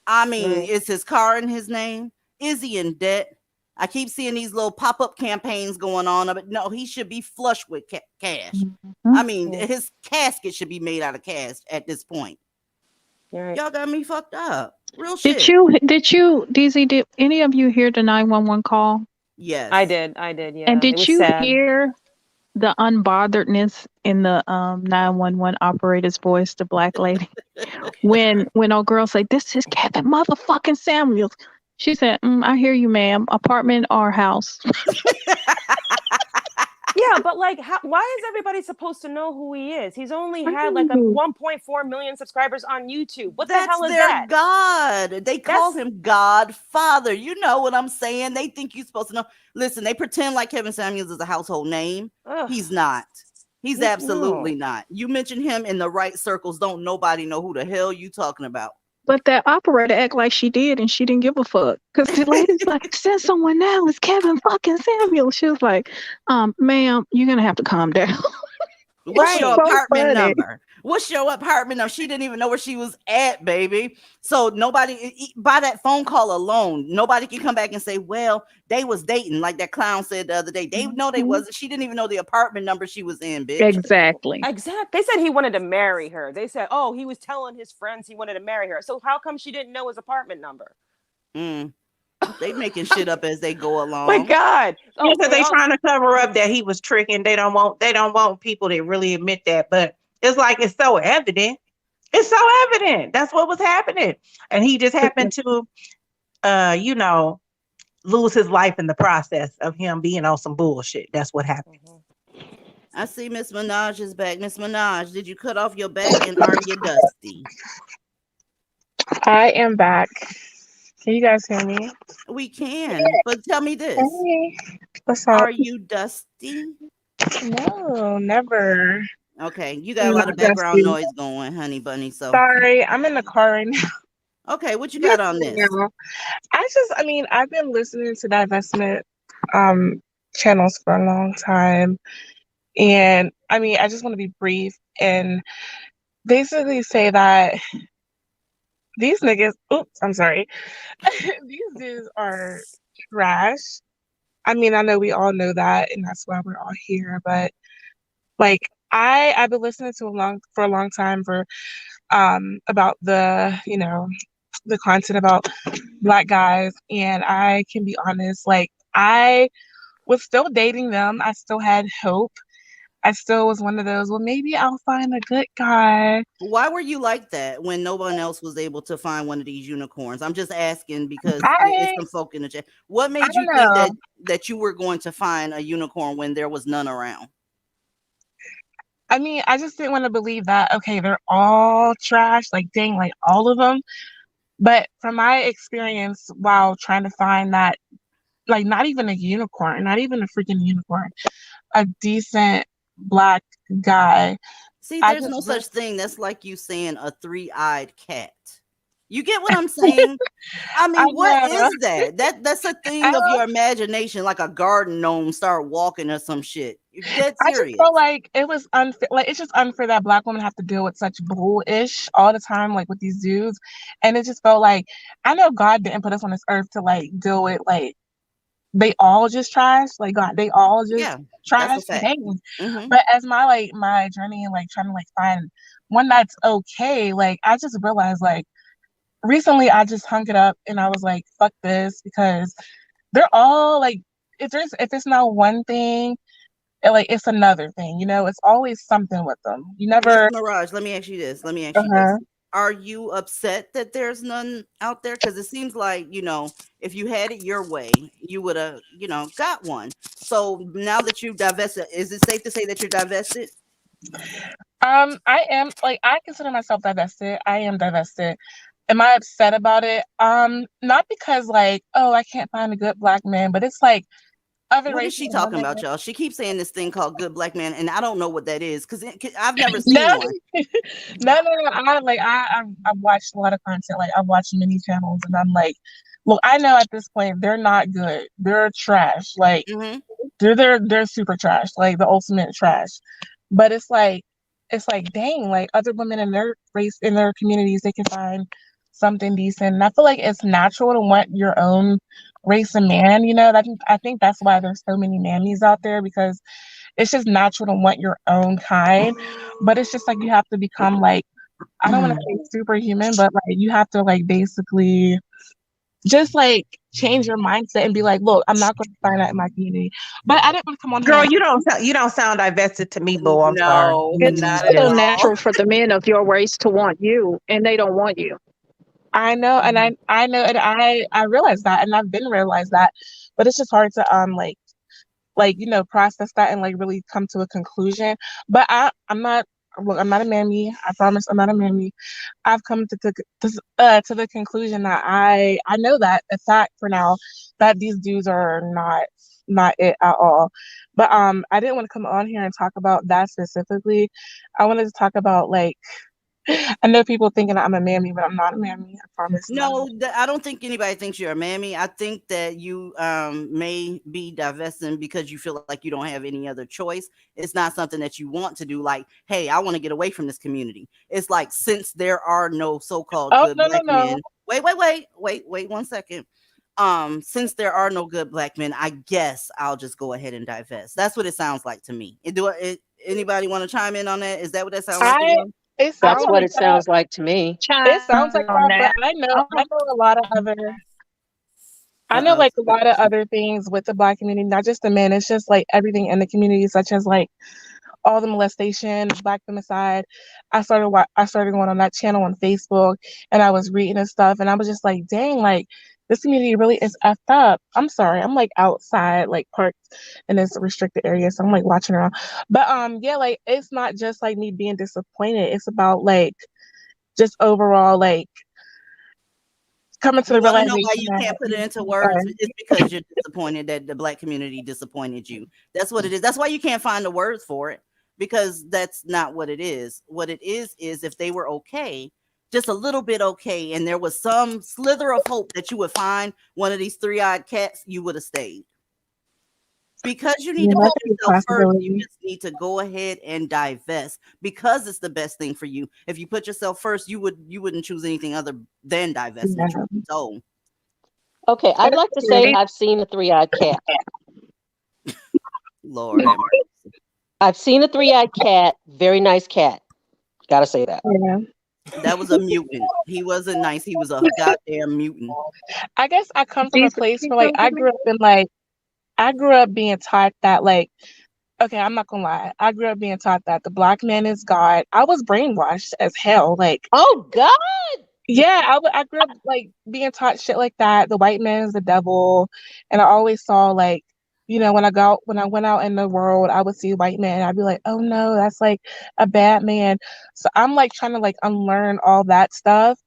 I mean, is his car in his name? Is he in debt? I keep seeing these little pop-up campaigns going on, but no, he should be flush with cash. I mean, his casket should be made out of cash at this point. Right. Y'all got me fucked up. Real shit. Did you, DZ, did any of you hear the 911 call? Yes. I did, yeah. And did you hear the unbotheredness in the 911 operator's voice, the black lady? when old girl said, "This is Kevin motherfucking Samuels." She said, "I hear you, ma'am. Apartment or house?" Yeah, but like, why is everybody supposed to know who he is? He's only had like 1.4 million subscribers on YouTube. What the hell is that? God. They call him Godfather. You know what I'm saying? They think you're supposed to know. Listen, they pretend like Kevin Samuels is a household name. Ugh. He's not. He's absolutely not. You mention him in the right circles. Don't nobody know who the hell you talking about. But that operator act like she did, and she didn't give a fuck. Because the lady's like, "Send someone now. It's Kevin fucking Samuel." She was like, "Ma'am, you're gonna have to calm down." What's your apartment number? What's your apartment number? She didn't even know where she was at, baby. So nobody, by that phone call alone, nobody can come back and say, well, they was dating, like that clown said the other day. They know they wasn't. She didn't even know the apartment number she was in, bitch. Exactly. Exactly. They said he wanted to marry her. They said, oh, he was telling his friends he wanted to marry her. So how come she didn't know his apartment number? They making shit up as they go along. My God. Yeah, because they also, trying to cover up that he was tricking. They don't want people to really admit that. But it's like it's so evident. It's so evident. That's what was happening. And he just happened to lose his life in the process of him being on some bullshit. That's what happened. I see Miss Minaj is back. Miss Minaj, did you cut off your back and are you dusty? I am back. Can you guys hear me? We can, but tell me this. Hey, what's up? Are you dusty? No, never. Okay, you got I'm a lot not of background dusty. noise going, honey bunny. So Sorry, I'm in the car right now. okay, what you got on this? Now, I've been listening to divestment channels for a long time. And I just want to be brief and basically say that these niggas, oops, I'm sorry. These dudes are trash. I know we all know that, and that's why we're all here. But like, I've been listening to for a long time for about the content about Black guys, and I can be honest, like I was still dating them. I still had hope. I still was one of those, well, maybe I'll find a good guy. Why were you like that when no one else was able to find one of these unicorns? I'm just asking because it's some folk in the chat. What made you think that you were going to find a unicorn when there was none around? I just didn't want to believe that, okay, they're all trash, like dang, like all of them. But from my experience while trying to find that, like not even a unicorn, not even a freaking unicorn, a decent Black guy. See, there's no such thing. That's like you saying a three-eyed cat. You get what I'm saying? What is that? That's a thing of your imagination, like a garden gnome start walking or some shit. You're dead serious. I just felt like it was unfair. Like it's just unfair that Black women have to deal with such bullish all the time, like with these dudes. And it just felt like, I know God didn't put us on this earth to like deal with like they all just trash. Like God, they all just trash. But as my journey and like trying to like find one that's okay, like I just realized like recently I just hung it up and I was like, fuck this, because they're all like, if it's not one thing, it's another thing, it's always something with them. You never. Mirage, let me ask you this. Are you upset that there's none out there? Because it seems like, if you had it your way, you would have, got one. So now that you've divested, is it safe to say that you're divested? I am, like, I consider myself divested. I am divested. Am I upset about it? Not because like, oh, I can't find a good Black man, but it's like, what is she talking about, y'all? She keeps saying this thing called good Black man, and I don't know what that is because I've never seen one. No. I've watched a lot of content. Like I've watched many channels, and I'm like, look, I know at this point they're not good. They're trash. Like they're super trash. Like the ultimate trash. But it's like dang, like other women in their race, in their communities, they can find something decent. And I feel like it's natural to want your own race of man, I think that's why there's so many mammies out there, because it's just natural to want your own kind. But it's just like you have to become like, I don't want to say superhuman, but like you have to like basically just like change your mindset and be like, look, I'm not going to find that in my community. But I didn't want to come on Girl, here. you don't sound divested to me, boo. I'm sorry. It's so natural for the men of your race to want you, and they don't want you. I know, and I know, and I realized that, and I've been realized that, but it's just hard to process that and like really come to a conclusion. But I'm not a mammy. I promise I'm not a mammy. I've come to the conclusion that I know that a fact for now, that these dudes are not it at all. But I didn't want to come on here and talk about that specifically. I wanted to talk about like I know people thinking I'm a mammy, but I'm not a mammy. I promise. No, I don't think anybody thinks you're a mammy. I think that you may be divesting because you feel like you don't have any other choice. It's not something that you want to do. Like, hey, I want to get away from this community. It's like, since there are no so-called Oh good no, black no, men. no. Wait 1 second. Since there are no good black men, I guess I'll just go ahead and divest. That's what it sounds like to me. Anybody want to chime in on that? Is that what that sounds like to you? It That's sounds what like it that. sounds like to me. It sounds like on that, but that. I know a lot of other. I know Uh-oh. like a lot of other things with the Black community, not just the men. It's just like everything in the community, such as like all the molestation, Black femicide. I started going on that channel on Facebook, and I was reading and stuff, and I was just like, dang, like this community really is effed up. I'm sorry, I'm like outside, like parked in this restricted area, so I'm like watching around. But yeah, like it's not just like me being disappointed. It's about like just overall like coming to You the want to know why realization you that can't put it into words? It's because you're disappointed that the Black community disappointed you. That's what it is. That's why you can't find the words for it, because that's not what it is. What it is if they were okay, just a little bit okay, and there was some slither of hope that you would find one of these three-eyed cats, you would have stayed. Because you need to that put could be a yourself first, you possibility. just need to go ahead and divest, because it's the best thing for you. If you put yourself first, you wouldn't choose anything other than divestment, Yeah. truth be told. Okay, I'd like to say I've seen a three-eyed cat. Lord have mercy. I've seen a three-eyed cat. Very nice cat. Gotta say that. Yeah. That was a mutant. He wasn't nice. He was a goddamn mutant. I guess I come from a place where like I grew up being taught that like okay, I'm not gonna lie. I grew up being taught that the Black man is God. I was brainwashed as hell. Like, oh God. Yeah, I grew up like being taught shit like that. The white man is the devil, and I always saw like, when I went out in the world, I would see a white man. I'd be like, oh no, that's like a bad man. So I'm like trying to like unlearn all that stuff,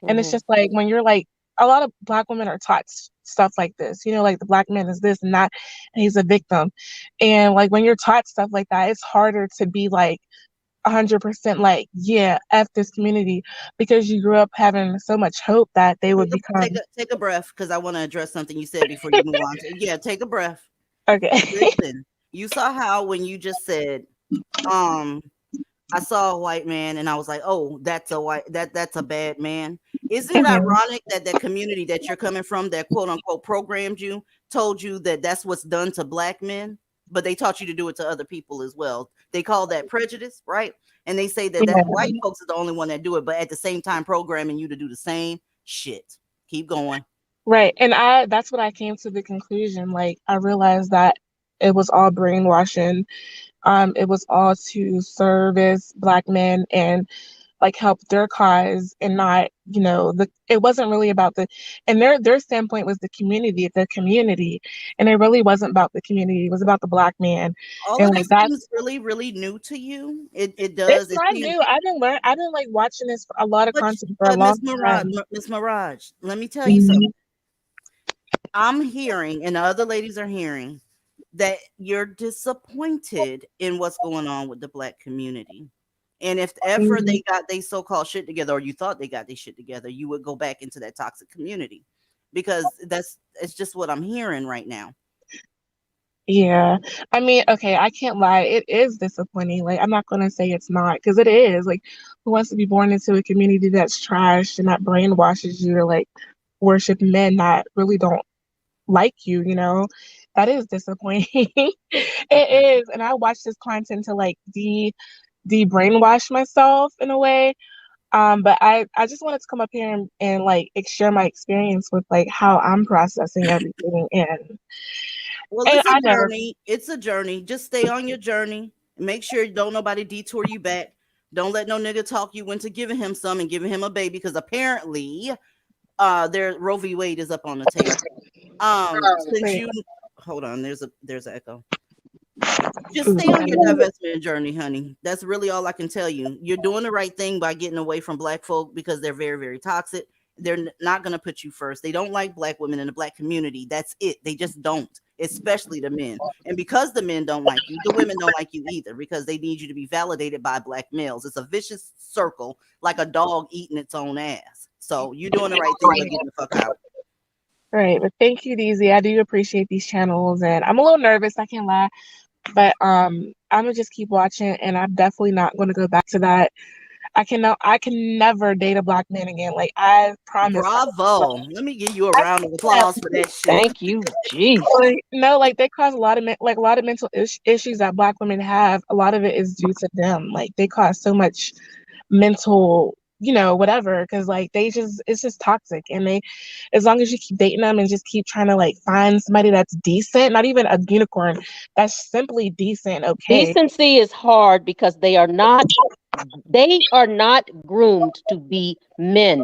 and it's just like when you're like a lot of Black women are taught stuff like this, like the Black man is this and that, and he's a victim, and like when you're taught stuff like that, it's harder to be like 100% like, yeah, F this community, because you grew up having so much hope that they would become. Take a breath, because I want to address something you said before you move on. Yeah, take a breath. Okay. Listen, you saw how when you just said, I saw a white man and I was like, oh, that's a bad man. Isn't it ironic that the community that you're coming from, that quote unquote programmed you, told you that that's what's done to Black men, but they taught you to do it to other people as well? They call that prejudice, right? And they say that white folks are the only one that do it, but at the same time programming you to do the same shit. Keep going. Right. And that's what I came to the conclusion. Like, I realized that it was all brainwashing. It was all to service Black men and like help their cause, and not, it wasn't really about and their standpoint was the community, and it really wasn't about the community. It was about the Black man. All And of like this that, seems really, really new to you. It does. it's not new. I've been like watching this a lot of content for a But long Miss time. Mirage, let me tell you something. I'm hearing, and the other ladies are hearing, that you're disappointed in what's going on with the Black community. And if ever they got their so-called shit together, or you thought they got their shit together, you would go back into that toxic community, because it's just what I'm hearing right now. Yeah. I mean, okay, I can't lie. It is disappointing. Like, I'm not going to say it's not, because it is. Like, who wants to be born into a community that's trash and that brainwashes you to like worship men that really don't like you, That is disappointing. It is. And I watch this content to like de-brainwash myself in a way. But I just wanted to come up here and like share my experience with like how I'm processing everything. Well, And it's I a never. journey. It's a journey. Just stay on your journey. Make sure don't nobody detour you back. Don't let no nigga talk you into giving him some and giving him a baby, because apparently their Roe v. Wade is up on the table. Since you hold on, there's an echo. Just stay on your divestment journey, honey. That's really all I can tell you. You're doing the right thing by getting away from Black folk, because they're very, very toxic. They're not going to put you first. They don't like Black women in the Black community. That's it. They just don't. especially the men. And because the men don't like you, the women don't like you either, because they need you to be validated by black males. It's a vicious circle, like a dog eating its own ass. So you're doing the right thing by getting the fuck out. Right, but thank you, DZ. I do appreciate these channels, and I'm a little nervous, I can't lie, but I'm gonna just keep watching, and I'm definitely not gonna go back to that. I can never date a black man again. Like, I promise. Bravo! Let me give you a round of applause for that shit. Thank you, jeez. No, like they cause a lot of a lot of mental issues that black women have. A lot of it is due to them. Like, they cause so much mental, whatever, because like it's just toxic. And they, as long as you keep dating them and just keep trying to like find somebody that's decent, not even a unicorn, that's simply decent. Okay, Decency is hard because they are not groomed to be men.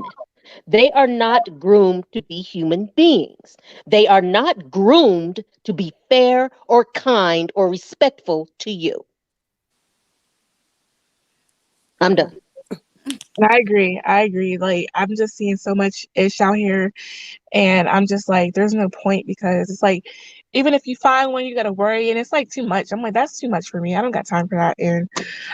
They are not groomed to be human beings. They are not groomed to be fair or kind or respectful to you. I'm done. I agree. Like, I'm just seeing so much ish out here, and I'm just like, there's no point, because it's like, even if you find one, you gotta worry, and it's like too much. I'm like, that's too much for me. I don't got time for that, and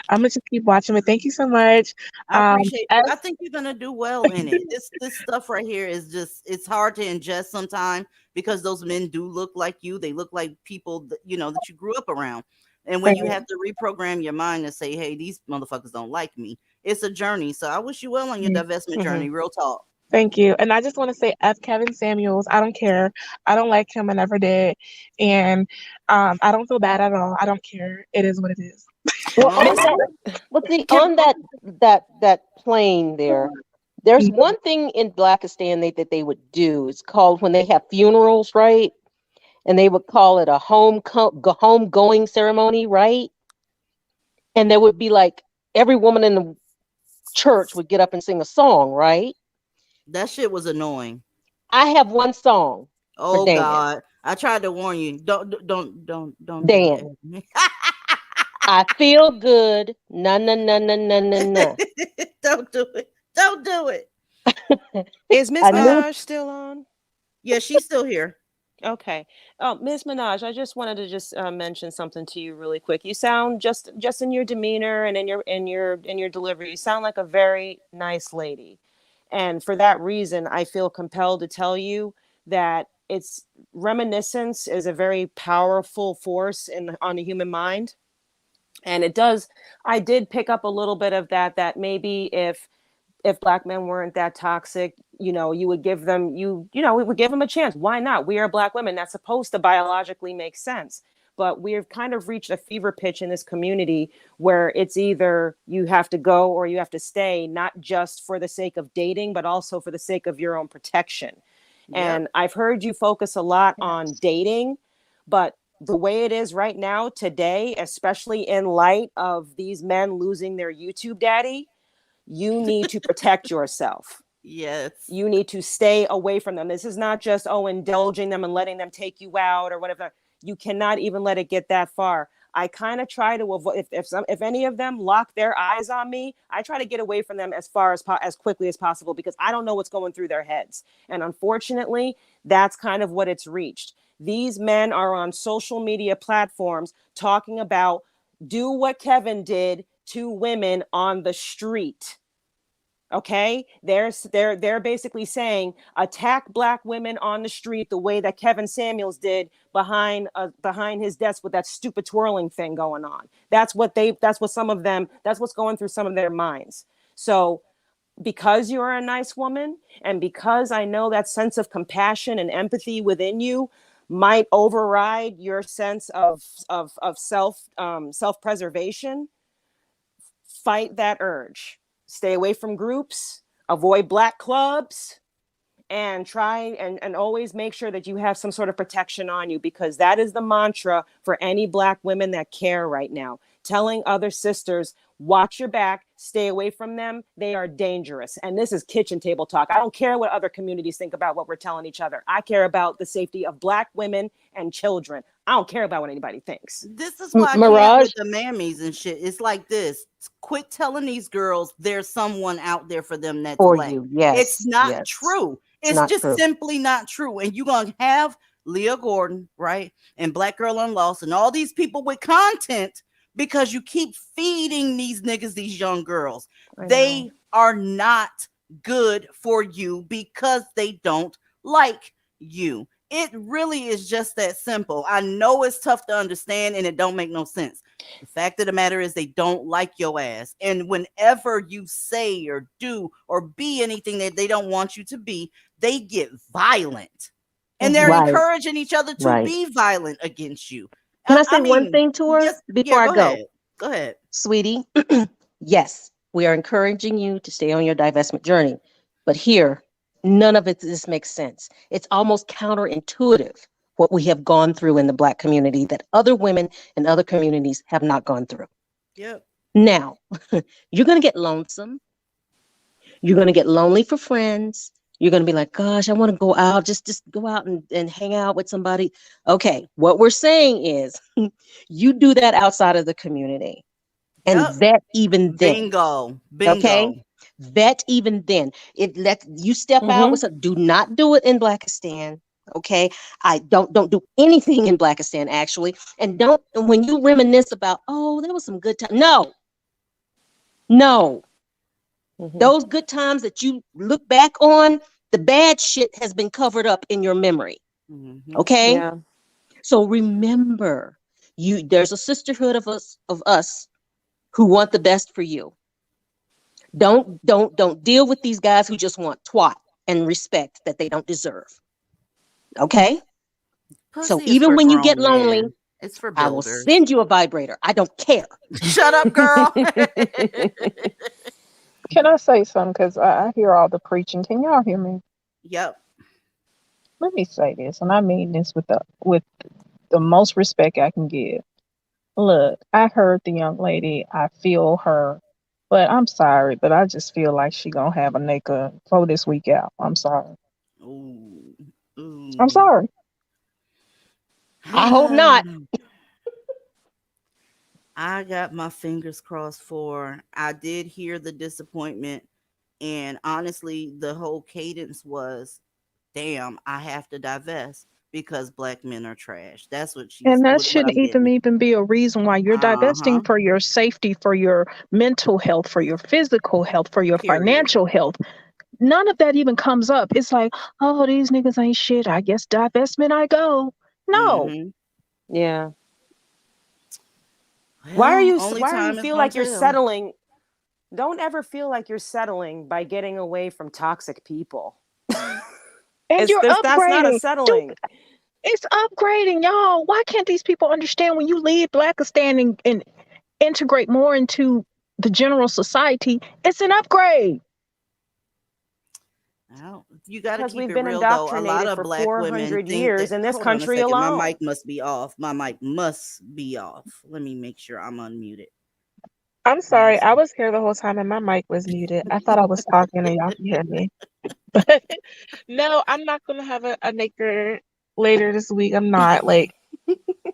I'm gonna just keep watching. But thank you so much. I appreciate you. I think you're gonna do well in it. This stuff right here is just, it's hard to ingest sometimes, because those men do look like you. They look like people that that you grew up around. And when you have to reprogram your mind to say, hey, these motherfuckers don't like me, it's a journey. So I wish you well on your divestment journey. Real talk. Thank you. And I just want to say F Kevin Samuels. I don't care. I don't like him. I never did. And I don't feel bad at all. I don't care. It is what it is. Well, see, on that plane there's one thing in Blackistan that they would do. It's called, when they have funerals, right? And they would call it a homegoing ceremony, right? And there would be like, every woman in the church would get up and sing a song, right? That shit was annoying. I have one song. Oh God! I tried to warn you. Don't Dan. Do I feel good. No. Don't do it. Don't do it. Is Miss Minaj still on? Yeah, she's still here. Okay. Oh, Ms. Minaj, I just wanted to just mention something to you really quick. You sound just in your demeanor and in your delivery, you sound like a very nice lady. And for that reason, I feel compelled to tell you that reminiscence is a very powerful force on the human mind. And I did pick up a little bit of that maybe if black men weren't that toxic, you would give them, we would give them a chance. Why not? We are black women. That's supposed to biologically make sense. But we've kind of reached a fever pitch in this community where it's either you have to go or you have to stay, not just for the sake of dating, but also for the sake of your own protection. Yep. And I've heard you focus a lot on dating, but the way it is right now today, especially in light of these men losing their YouTube daddy, you need to protect yourself. Yes. You need to stay away from them. This is not just, indulging them and letting them take you out or whatever. You cannot even let it get that far. I kind of try to avoid, if any of them lock their eyes on me, I try to get away from them as quickly as possible, because I don't know what's going through their heads. And unfortunately, that's kind of what it's reached. These men are on social media platforms talking about, do what Kevin did to women on the street. Okay, they're basically saying, attack black women on the street the way that Kevin Samuels did behind his desk with that stupid twirling thing going on. That's what's going through some of their minds. So because you're a nice woman, and because I know that sense of compassion and empathy within you might override your sense of self-preservation, fight that urge. Stay away from groups, avoid black clubs, and try and always make sure that you have some sort of protection on you, because that is the mantra for any black women that care right now. Telling other sisters, watch your back, stay away from them. They are dangerous. And this is kitchen table talk. I don't care what other communities think about what we're telling each other. I care about the safety of black women and children. I don't care about what anybody thinks. This is why I can't with the mammies and shit. It's like this. Quit telling these girls there's someone out there for them that's for black. you. Yes. It's not true. It's just simply not true. And you're going to have Leah Gordon, right? And Black Girl Unlost and all these people with content because you keep feeding these niggas, these young girls. They are not good for you because they don't like you. It really is just that simple. I know it's tough to understand and it don't make no sense. The fact of the matter is they don't like your ass. And whenever you say or do or be anything that they don't want you to be, they get violent. And they're encouraging each other to be violent against you. Can I say one thing to her before I go? Ahead. Go ahead. Sweetie, yes, we are encouraging you to stay on your divestment journey. But here, none of this makes sense. It's almost counterintuitive what we have gone through in the Black community that other women in other communities have not gone through. Yep. Now, you're going to get lonesome. You're going to get lonely for friends. You're going to be like, gosh, I want to go out, just go out and hang out with somebody. Okay, what we're saying is you do that outside of the community. And vet even then. Bingo. Okay? Vet even then. Let you step out with some, do not do it in Blackistan. Okay, I don't do anything in Blackistan actually, and don't when you reminisce about, oh, there was some good time. No, those good times that you look back on, the bad shit has been covered up in your memory. Okay, so remember, there's a sisterhood of us who want the best for you. Don't deal with these guys who just want twat and respect that they don't deserve. Okay, so even when you get lonely, it's for I will send you a vibrator. I don't care. Shut up, girl. Can I say something? Because I hear all the preaching. Can y'all hear me? Yep. Let me say this, and I mean this with the most respect I can give. Look, I heard the young lady. I feel her, but I'm sorry, but I just feel like she gonna have a nigga for this week out. I'm sorry. I'm sorry. I hope not. I got my fingers crossed for. I did hear the disappointment, and honestly, the whole cadence was, "Damn, I have to divest because Black men are trash." That's what she's. And that what shouldn't I'm even be a reason why you're divesting for your safety, for your mental health, for your physical health, for your financial health. None of that even comes up. It's like, oh, these niggas ain't shit. I guess divestment I go. No. Yeah. Well, why do you time feel like you're settling? Don't ever feel like you're settling by getting away from toxic people. And you're upgrading. That's not a settling. It's upgrading, y'all. Why can't these people understand when you leave Blackistan and integrate more into the general society, it's an upgrade. Well, you got to keep we've it been real though. A lot indoctrinated of for Black 400 women years in this country hold on a second. alone. My mic must be off. My mic must be off. Let me make sure I'm unmuted. I'm sorry, I was here the whole time and my mic was muted. I thought I was talking and y'all can hear me. But no, I'm not gonna have a nigger later this week. I'm not.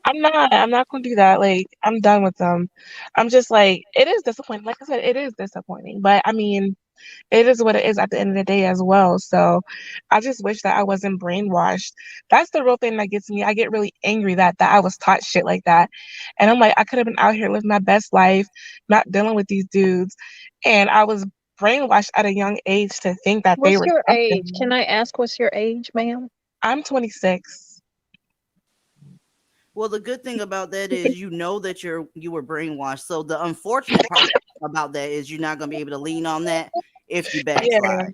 I'm not gonna do that. I'm done with them. I'm just like, it is disappointing. Like I said, it is disappointing. But I mean, it is what it is at the end of the day as well. So I just wish that I wasn't brainwashed. That's the real thing that gets me. I get really angry that I was taught shit like that. And I'm like, I could have been out here living my best life, not dealing with these dudes. And I was brainwashed at a young age to think that they were. What's your age? Can I ask what's your age, ma'am? I'm 26. Well, the good thing about that is you know that you were brainwashed. So the unfortunate part about that is you're not going to be able to lean on that if you backslide. Yeah.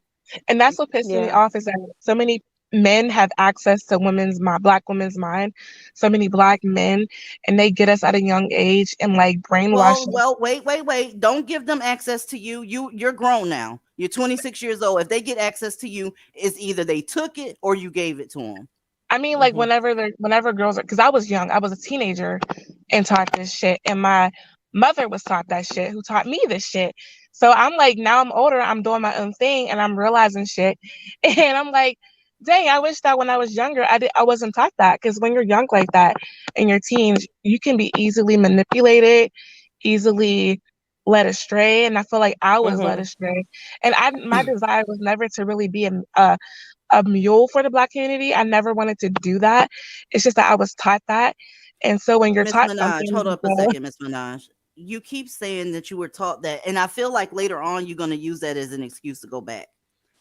And that's what pisses me off is that so many men have access to Black women's mind, so many Black men, and they get us at a young age and brainwash. Well, wait. Don't give them access to you. You're grown now. You're 26 years old. If they get access to you, it's either they took it or you gave it to them. I mean, whenever girls are, because I was young, I was a teenager and taught this shit. And my mother was taught that shit, who taught me this shit. So I'm like, now I'm older, I'm doing my own thing and I'm realizing shit. And I'm like, dang, I wish that when I was younger, I wasn't taught that. Because when you're young like that in your teens, you can be easily manipulated, easily led astray. And I feel like I was led astray. And my desire was never to really be a a mule for the Black community. I never wanted to do that. It's just that I was taught that. And so when you're Miss taught Minaj, hold something, up a second, Miss Minaj. You keep saying that you were taught that, and I feel like later on you're going to use that as an excuse to go back.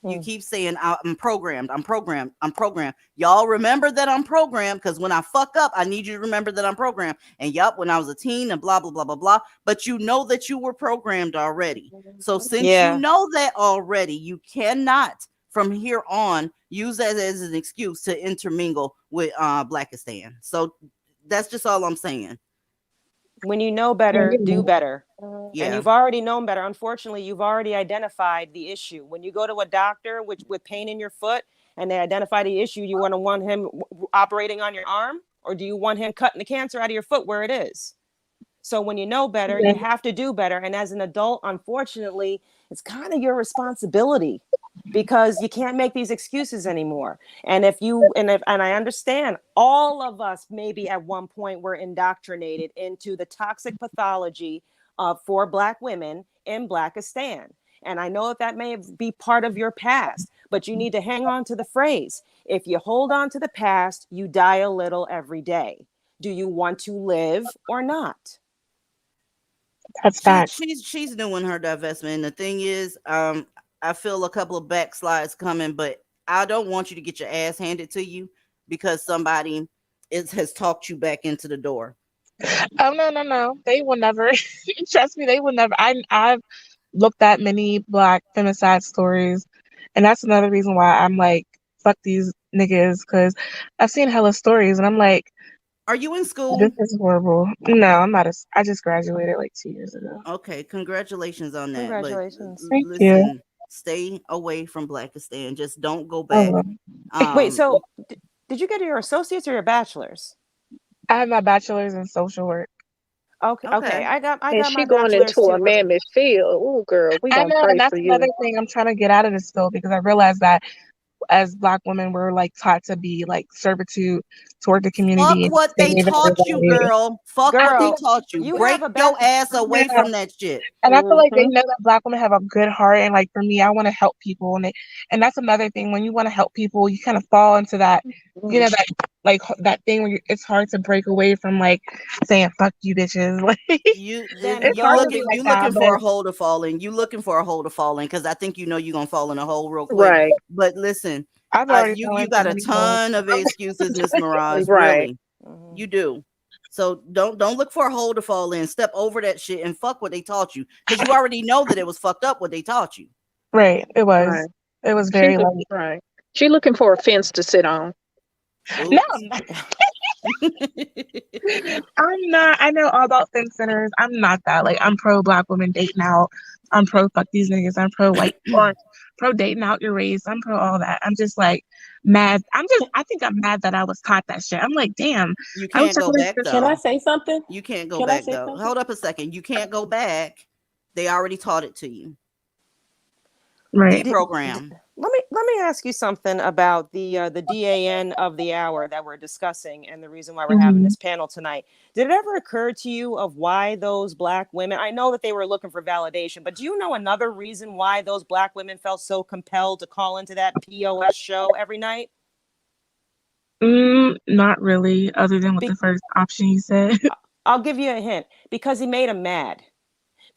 You keep saying I'm programmed, I'm programmed, I'm programmed. Y'all remember that I'm programmed, because when I fuck up, I need you to remember that I'm programmed. And yup, when I was a teen and blah, blah, blah, blah, blah. But you know that you were programmed already. So since you know that already, you cannot from here on use that as an excuse to intermingle with Blackistan. So that's just all I'm saying. When you know better, do better. Yeah. And you've already known better. Unfortunately, you've already identified the issue. When you go to a doctor with pain in your foot and they identify the issue, you want him operating on your arm, or do you want him cutting the cancer out of your foot where it is? So when you know better, you have to do better. And as an adult, unfortunately, it's kind of your responsibility, because you can't make these excuses anymore. And I understand all of us maybe at one point were indoctrinated into the toxic pathology for Black women in Blackistan. And I know that may be part of your past, but you need to hang on to the phrase. If you hold on to the past, you die a little every day. Do you want to live or not? That's fact. She's doing her divestment. And the thing is, I feel a couple of backslides coming, but I don't want you to get your ass handed to you because somebody has talked you back into the door. Oh no. They will never. Trust me, they will never. I've looked at many Black femicide stories, and that's another reason why I'm like, fuck these niggas, because I've seen hella stories, and I'm like, are you in school? This is horrible. No, I'm not. I just graduated like 2 years ago. Okay, congratulations on that. Congratulations. But Thank listen, you. Stay away from Blackistan. Just don't go back. Wait, so did you get your associates or your bachelor's? I have my bachelor's in social work. Okay. I got and my she going bachelor's into too. a mammoth field. Oh, girl, we I gonna know, pray and that's for you. another thing I'm trying to get out of this field, because I realized that as Black women, we're like taught to be like servitude toward the community. Fuck what they taught you, girl. Fuck what they taught you. You break your ass away from that shit. And I feel like they know that Black women have a good heart, and like for me, I want to help people, and that's another thing. When you want to help people, you kind of fall into that, you know, that like that thing where it's hard to break away from like saying "fuck you, bitches." Like you looking for a hole to fall in. You looking for a hole to fall in because I think you know you're gonna fall in a hole real quick. Right. But listen, you got a many ton of excuses, Miss Mirage. Right. Really, you do. So don't look for a hole to fall in. Step over that shit and fuck what they taught you, because you already know that it was fucked up what they taught you. Right. It was. Right. It was very right. She looking for a fence to sit on. No. I'm not. I know all about fence sitters. I'm not that. Like, I'm pro Black women dating out. I'm pro fuck these niggas. I'm pro like or pro dating out your race. I'm pro all that. I'm just like mad. I think I'm mad that I was taught that shit. I'm like, damn. You can't go back though. Can I say something? You can't go back though. Something? Hold up a second. You can't go back. They already taught it to you. Right. Deprogram. Let me ask you something about the DAN of the hour that we're discussing, and the reason why we're having this panel tonight. Did it ever occur to you of why those Black women? I know that they were looking for validation, but do you know another reason why those Black women felt so compelled to call into that POS show every night? Not really, other than what the first option you said. I'll give you a hint. Because he made them mad.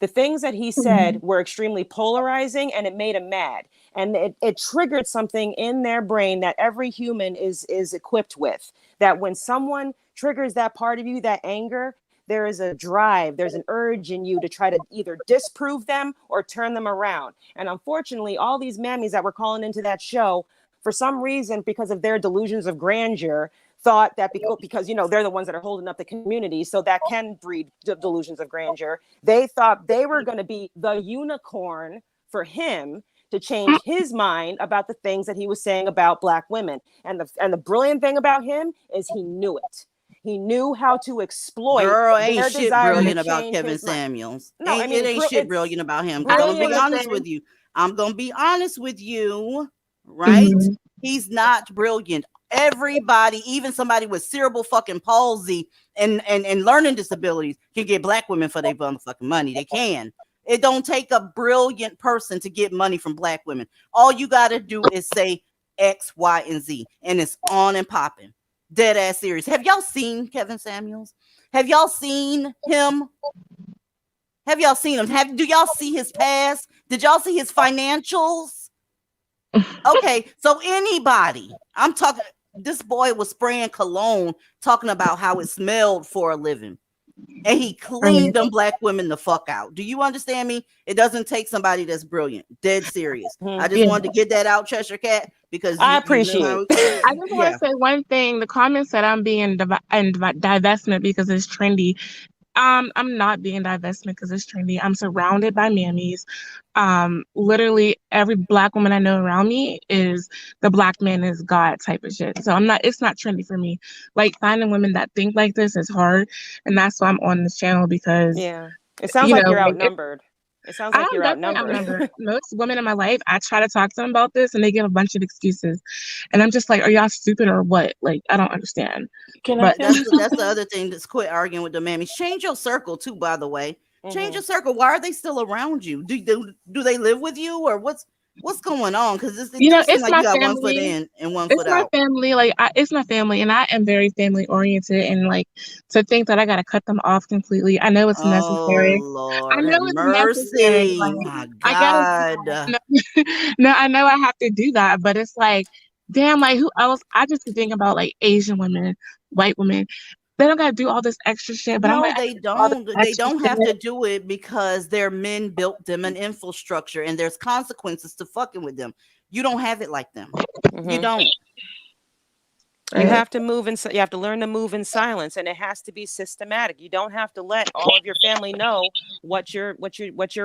The things that he said were extremely polarizing, and it made him mad. And it triggered something in their brain that every human is equipped with. That when someone triggers that part of you, that anger, there is a drive, there's an urge in you to try to either disprove them or turn them around. And unfortunately, all these mammies that were calling into that show, for some reason, because of their delusions of grandeur, thought that because you know they're the ones that are holding up the community, so that can breed delusions of grandeur. They thought they were going to be the unicorn for him to change his mind about the things that he was saying about Black women. And the brilliant thing about him is he knew it. He knew how to exploit. Girl, ain't shit brilliant about change Kevin his mind. Samuels. No, I mean, it ain't shit brilliant about him. I'm gonna be honest with you. I'm gonna be honest with you, right? He's not brilliant. Everybody, even somebody with cerebral fucking palsy and learning disabilities, can get Black women for their motherfucking money. They can. It don't take a brilliant person to get money from Black women. All you got to do is say X, Y, and Z, and it's on and popping. Dead ass serious. Have y'all seen Kevin Samuels? Have y'all seen him? Have y'all seen him? Do y'all see his past? Did y'all see his financials? Okay, so anybody, I'm talking, this boy was spraying cologne, talking about how it smelled for a living. And he cleaned them black women the fuck out. Do you understand me? It doesn't take somebody that's brilliant. Dead serious. I just wanted to get that out, Cheshire Cat, because I appreciate it. I just want to say one thing. The comments that I'm being in divestment because it's trendy. I'm not being divestment because it's trendy. I'm surrounded by mammies. Literally every black woman I know around me is the black man is God type of shit. So it's not trendy for me. Like finding women that think like this is hard. And that's why I'm on this channel because it sounds like you're outnumbered. It sounds like you're outnumbered. Most women in my life, I try to talk to them about this and they give a bunch of excuses. And I'm just like, are y'all stupid or what? Like, I don't understand. That's the other thing. That's quit arguing with the mammies. Change your circle too, by the way. Change your circle. Why are they still around you? Do they live with you or what's going on? Because it seems like you got family. 1 foot in and 1 foot It's out. my family. Like it's my family, and I am very family oriented. And like to think that I got to cut them off completely. I know it's necessary. Lord, I know it's necessary. mercy. Like, My God. No, I know I have to do that, but it's like, damn, like who else? I just think about like Asian women, white women. They don't gotta do all this extra shit. But no, they don't. They don't have to do it because their men built them an infrastructure, and there's consequences to fucking with them. You don't have it like them. You don't. You have to move in. You have to learn to move in silence, and it has to be systematic. You don't have to let all of your family know what you're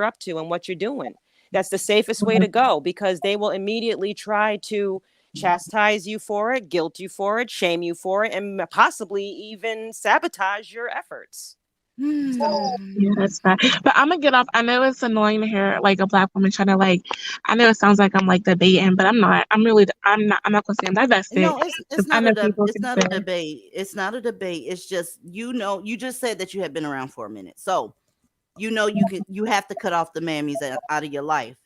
up to and what you're doing. That's the safest way to go because they will immediately try to chastise you for it, guilt you for it, shame you for it, and possibly even sabotage your efforts. Yeah, that's bad. But I'm gonna get off. I know it's annoying to hear like a black woman trying to like. I know it sounds like I'm like debating, but I'm not. I'm not gonna say I'm divested. No, it's not a debate. It's not a debate. It's just you just said that you had been around for a minute, so you have to cut off the mammies out of your life.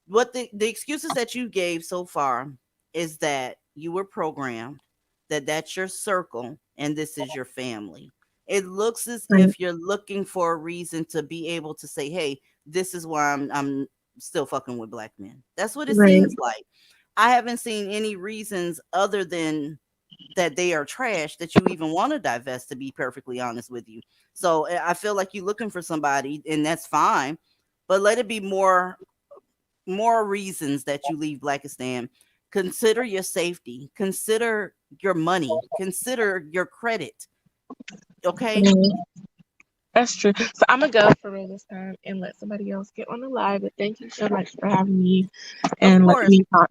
What the excuses that you gave so far is that you were programmed, that's your circle, and this is your family. It looks as if you're looking for a reason to be able to say, hey, this is why I'm still fucking with black men. That's what it seems like. I haven't seen any reasons other than that they are trash that you even want to divest, to be perfectly honest with you. So I feel like you're looking for somebody, and that's fine, but let it be more reasons that you leave Blackistan. Consider your safety, consider your money, consider your credit. Okay. That's true. So I'm gonna go for real this time and let somebody else get on the live. But thank you so much for having me and letting me talk.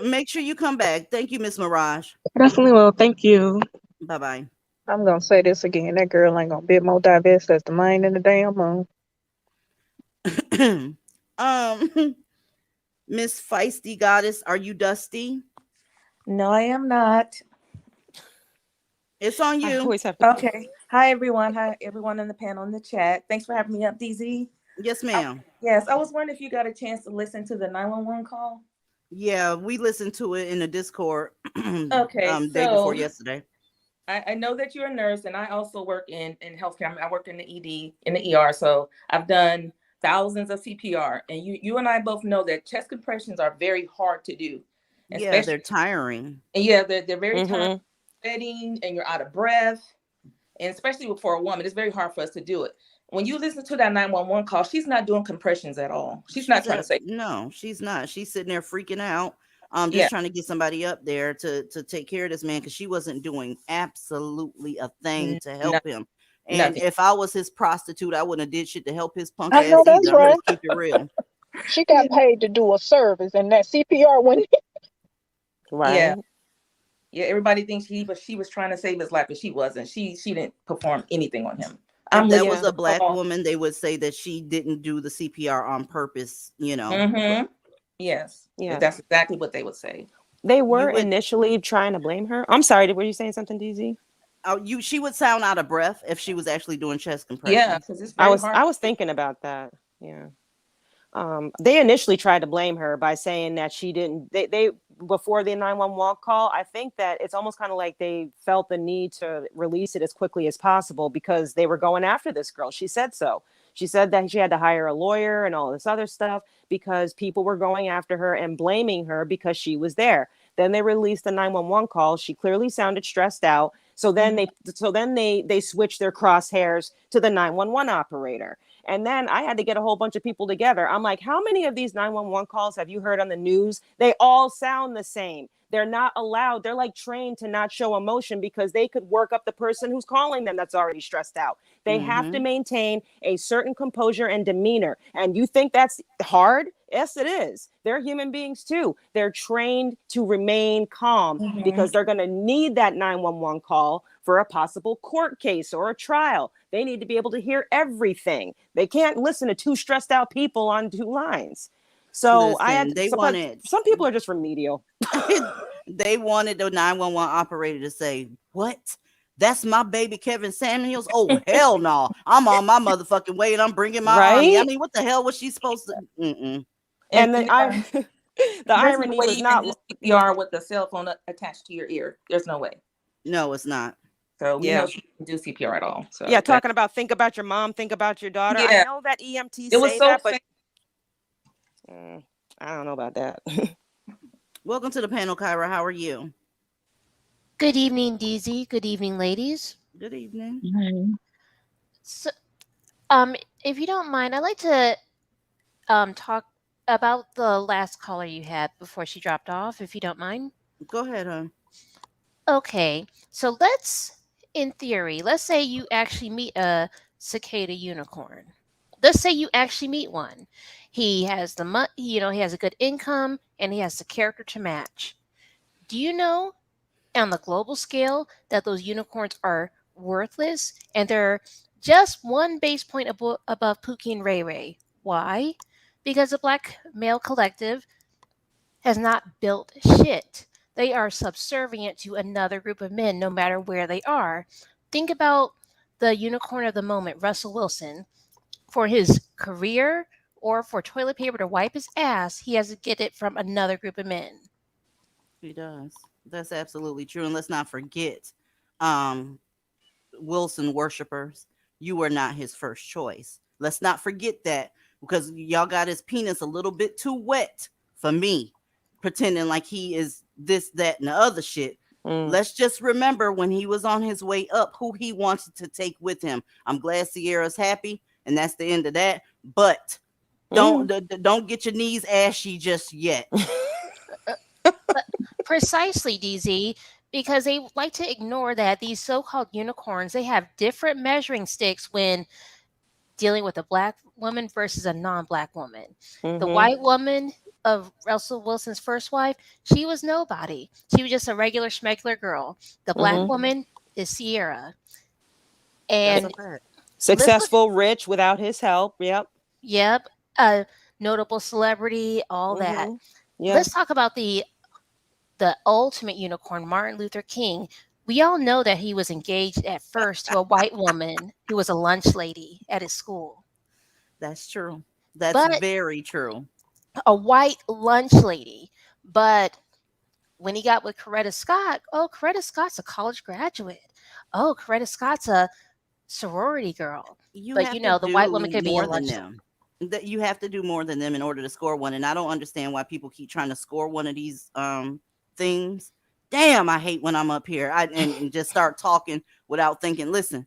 Make sure you come back. Thank you, Miss Mirage. Definitely will. Thank you. Bye-bye. I'm gonna say this again. That girl ain't gonna bit more divest as the mind in the damn moon. Miss Feisty Goddess, are you dusty? No, I am not. It's on you. Okay. Hi, everyone. Hi, everyone in the panel in the chat. Thanks for having me up, DZ. Yes, ma'am. Yes, I was wondering if you got a chance to listen to the 911 call. Yeah, we listened to it in the Discord. Okay, day before yesterday. I know that you're a nurse, and I also work in healthcare. I work in the ED, in the ER, so I've done thousands of CPR, and you and I both know that chest compressions are very hard to do. Yeah, they're tiring. And yeah, they're very tiring, sweating, and you're out of breath. And especially for a woman, it's very hard for us to do it. When you listen to that 911 call, she's not doing compressions at all. She's not trying to say. No, she's not. She's sitting there freaking out. Just trying to get somebody up there to take care of this man, because she wasn't doing absolutely a thing to help him. And if I was his prostitute, I wouldn't have did shit to help his punk ass either. That's right. Let's keep it real. She got paid to do a service, and that CPR went. Right. Yeah, everybody thinks she was trying to save his life, but she wasn't. She didn't perform anything on him. If that was a black woman, they would say that she didn't do the CPR on purpose, Yes. Yeah. That's exactly what they would say. They were initially trying to blame her. I'm sorry, were you saying something, DZ? She would sound out of breath if she was actually doing chest compressions. Yeah, because I was thinking about that. Yeah. They initially tried to blame her by saying that she didn't, they before the 911 call, I think that it's almost kind of like they felt the need to release it as quickly as possible because they were going after this girl. She said so. She said that she had to hire a lawyer and all this other stuff because people were going after her and blaming her because she was there. Then they released the 911 call. She clearly sounded stressed out. So then they switched their crosshairs to the 911 operator. And then I had to get a whole bunch of people together. I'm like, how many of these 911 calls have you heard on the news? They all sound the same. They're not allowed. They're like trained to not show emotion because they could work up the person who's calling them that's already stressed out. They have to maintain a certain composure and demeanor. And you think that's hard? Yes, it is. They're human beings too. They're trained to remain calm because they're going to need that 911 call for a possible court case or a trial. They need to be able to hear everything. They can't listen to two stressed out people on two lines. So some people are just remedial. They wanted the 911 operator to say, "What? That's my baby Kevin Samuels? Oh, hell no. I'm on my motherfucking way and I'm bringing my army." I mean, what the hell was she supposed to? And then the irony was not do CPR with the cell phone attached to your ear. There's no way. No, it's not. So we know she didn't do CPR at all. So talking about think about your mom, think about your daughter. Yeah. I know that EMTs it was say so that, but I don't know about that. Welcome to the panel, Kyra. How are you? Good evening, DZ. Good evening, ladies. Good evening. So, if you don't mind, I'd like to talk about the last caller you had before she dropped off, if you don't mind. Go ahead, hon. Okay, so in theory, let's say you actually meet a cicada unicorn. Let's say you actually meet one. He has he has a good income and he has the character to match. Do you know on the global scale that those unicorns are worthless and they're just one base point above Pookie and Ray Ray? Why? Because the Black male collective has not built shit. They are subservient to another group of men no matter where they are. Think about the unicorn of the moment, Russell Wilson. For his career or for toilet paper to wipe his ass, he has to get it from another group of men. He does. That's absolutely true. And let's not forget, Wilson worshipers, you were not his first choice. Let's not forget that because y'all got his penis a little bit too wet for me, pretending like he is this, that, and the other shit. Let's just remember when he was on his way up, who he wanted to take with him. I'm glad Sierra's happy, and that's the end of that. But don't get your knees ashy just yet. Precisely, DZ, because they like to ignore that these so-called unicorns, they have different measuring sticks when dealing with a Black woman versus a non-Black woman. The white woman of Russell Wilson's first wife, she was nobody. She was just a regular schmegular girl. The Black woman is Sierra. And successful, rich, without his help. Yep. A notable celebrity, all that. Let's talk about the ultimate unicorn, Martin Luther King. We all know that he was engaged at first to a white woman who was a lunch lady at his school. That's true. That's very true. A white lunch lady. But when he got with Coretta Scott, Coretta Scott's a college graduate. Coretta Scott's a sorority girl. The white woman could be a lunch lady. That you have to do more than them in order to score one. And I don't understand why people keep trying to score one of these things. Damn, I hate when I'm up here and just start talking without thinking. Listen,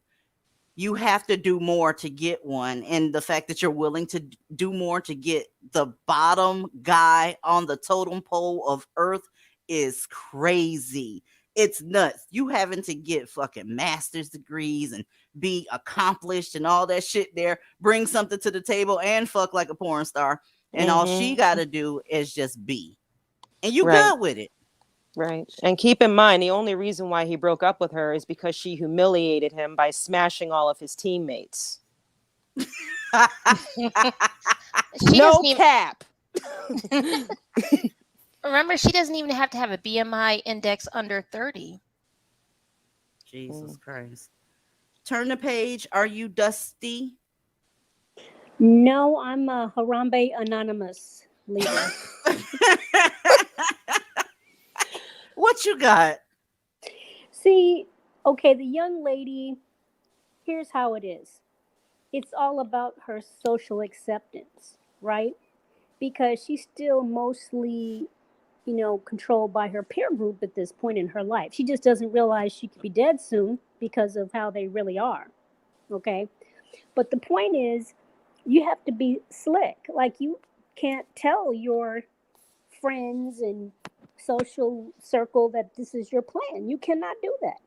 you have to do more to get one. And the fact that you're willing to do more to get the bottom guy on the totem pole of Earth is crazy. It's nuts. You having to get fucking master's degrees and be accomplished and all that shit there, bring something to the table and fuck like a porn star. And all she got to do is just be. And you good with it. Right. And keep in mind, the only reason why he broke up with her is because she humiliated him by smashing all of his teammates. No cap. Remember, she doesn't even have to have a BMI index under 30. Jesus Christ. Turn the page. Are you dusty? No, I'm a Harambe Anonymous leader. What you got? See, okay, the young lady, here's how it is. It's all about her social acceptance, right? Because she's still mostly, controlled by her peer group at this point in her life. She just doesn't realize she could be dead soon because of how they really are. Okay? But the point is, you have to be slick. Like, you can't tell your friends and social circle that this is your plan. You cannot do that.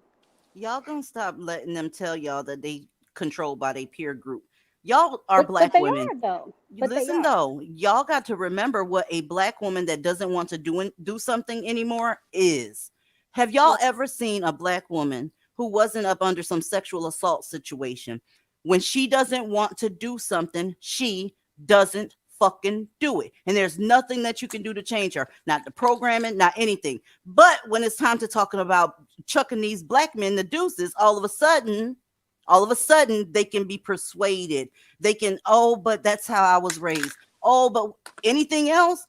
Y'all gonna stop letting them tell y'all that they controlled by their peer group. Y'all are But black they women. are though. You But they listen are. though, y'all got to remember what a black woman that doesn't want to do something anymore is. Have y'all ever seen a black woman who wasn't up under some sexual assault situation? When she doesn't want to do something, she doesn't fucking do it. And there's nothing that you can do to change her. Not the programming, not anything. But when it's time to talking about chucking these black men the deuces, all of a sudden they can be persuaded. They can, oh, but that's how I was raised. Oh, but anything else?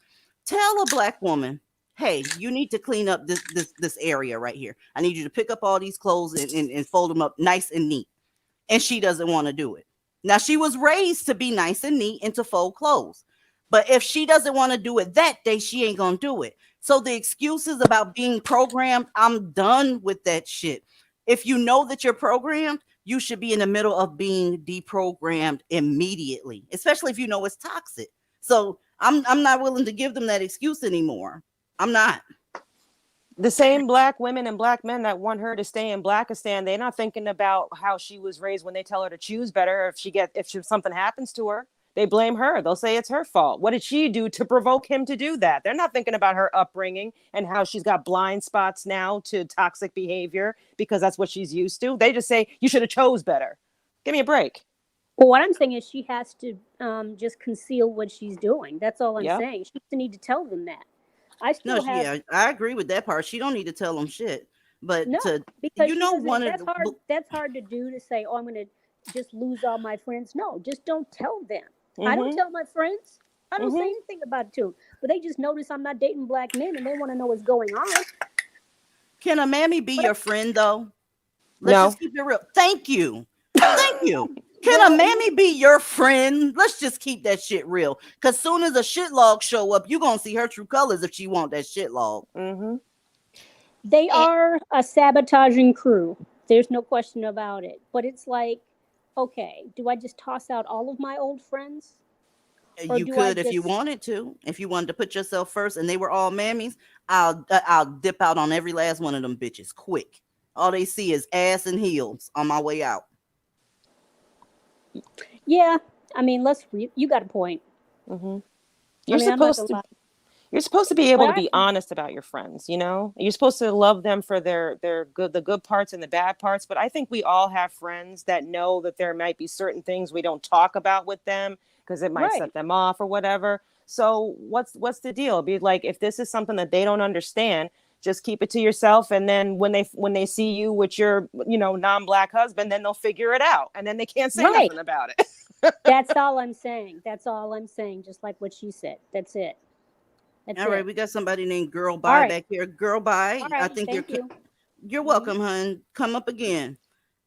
Tell a black woman, hey, you need to clean up this area right here. I need you to pick up all these clothes and fold them up nice and neat. And she doesn't want to do it. Now, she was raised to be nice and neat and to fold clothes. But if she doesn't want to do it that day, she ain't going to do it. So the excuses about being programmed, I'm done with that shit. If you know that you're programmed, you should be in the middle of being deprogrammed immediately, especially if you know it's toxic. So I'm not willing to give them that excuse anymore. I'm not. The same black women and black men that want her to stay in Blackistan, they're not thinking about how she was raised when they tell her to choose better. If something happens to her, they blame her. They'll say it's her fault. What did she do to provoke him to do that? They're not thinking about her upbringing and how she's got blind spots now to toxic behavior because that's what she's used to. They just say, you should have chose better. Give me a break. Well, what I'm saying is she has to just conceal what she's doing. That's all I'm Yep. saying. She doesn't need to tell them that. I No, still have yeah, I agree with that part. She don't need to tell them shit. But no, to, because you she know, doesn't. one of That's hard. That's hard to do, to say, "Oh, I'm going to just lose all my friends." No, just don't tell them. I don't tell my friends. I don't say anything about it to them. But they just notice I'm not dating black men, and they want to know what's going on. Can a mammy be your friend though? Let's No. just keep it real. Thank you. Thank you. Can a mammy be your friend? Let's just keep that shit real. Cause soon as a shit log show up, you gonna see her true colors if she want that shit log. They are a sabotaging crew. There's no question about it. But it's like, okay, do I just toss out all of my old friends? Or You do I could if you just wanted to. If you wanted to put yourself first, and they were all mammies, I'll dip out on every last one of them bitches quick. All they see is ass and heels on my way out. Yeah, I mean, you got a point. You're I'm not supposed gonna to lie. You're supposed to be able But to be honest about your friends, you know? You're supposed to love them for their the good parts and the bad parts, but I think we all have friends that know that there might be certain things we don't talk about with them because it might Right. set them off or whatever. So what's the deal? Be like, if this is something that they don't understand, just keep it to yourself, and then when they see you with your, non-black husband, then they'll figure it out and then they can't say Right. nothing about it. That's all I'm saying. That's all I'm saying. Just like what she said. That's it. That's All right, it. we got somebody named Girl All Bye right. back here. Girl Bye, All I right. think Thank you. you're welcome, hun. Come up again.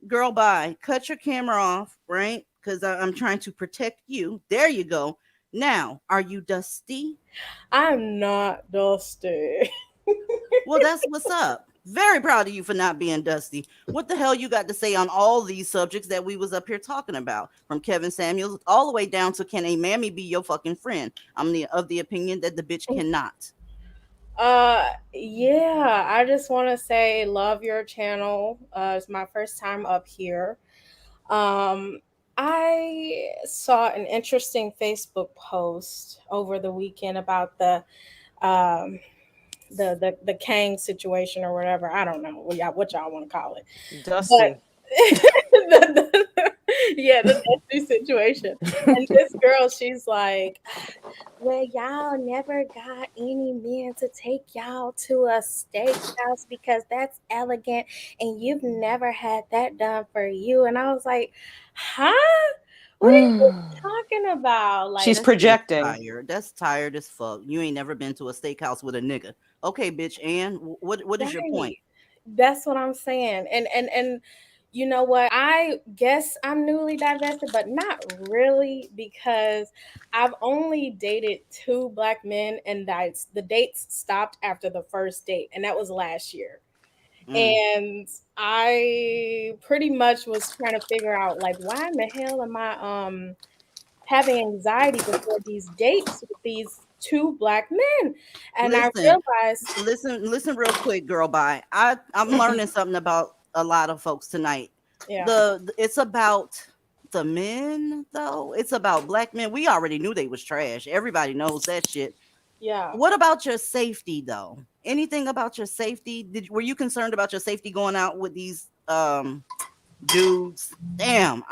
Girl Bye, cut your camera off, right? Because I'm trying to protect you. There you go. Now, are you dusty? I'm not dusty. Well, that's what's up. Very proud of you for not being dusty. What the hell you got to say on all these subjects that we was up here talking about, from Kevin Samuels all the way down to can a mammy be your fucking friend? I'm of the opinion that the bitch cannot. Yeah, I just want to say love your channel. It's my first time up here. I saw an interesting Facebook post over the weekend about um the Kang situation or whatever. I don't know what y'all want to call it. Dusty. But yeah, the dusty situation. And this girl, she's like, well, y'all never got any men to take y'all to a steakhouse because that's elegant and you've never had that done for you. And I was like, huh? What are you talking about? Like, She's projecting. Tired. That's tired as fuck. You ain't never been to a steakhouse with a nigga. Okay, bitch. And what is your right. point? That's what I'm saying. And you know what? I guess I'm newly divested, but not really because I've only dated 2 black men, and the dates stopped after the first date, and that was last year. And I pretty much was trying to figure out, like, why in the hell am I having anxiety before these dates with these 2 black men? And I Listen, realized, listen real quick, girl. Bye. I'm learning something about a lot of folks tonight. yeah, It's about the men though. It's about black men. We already knew they was trash. Everybody knows that shit. yeah. What about your safety though? Anything about your safety? Were you concerned about your safety going out with these dudes? Damn,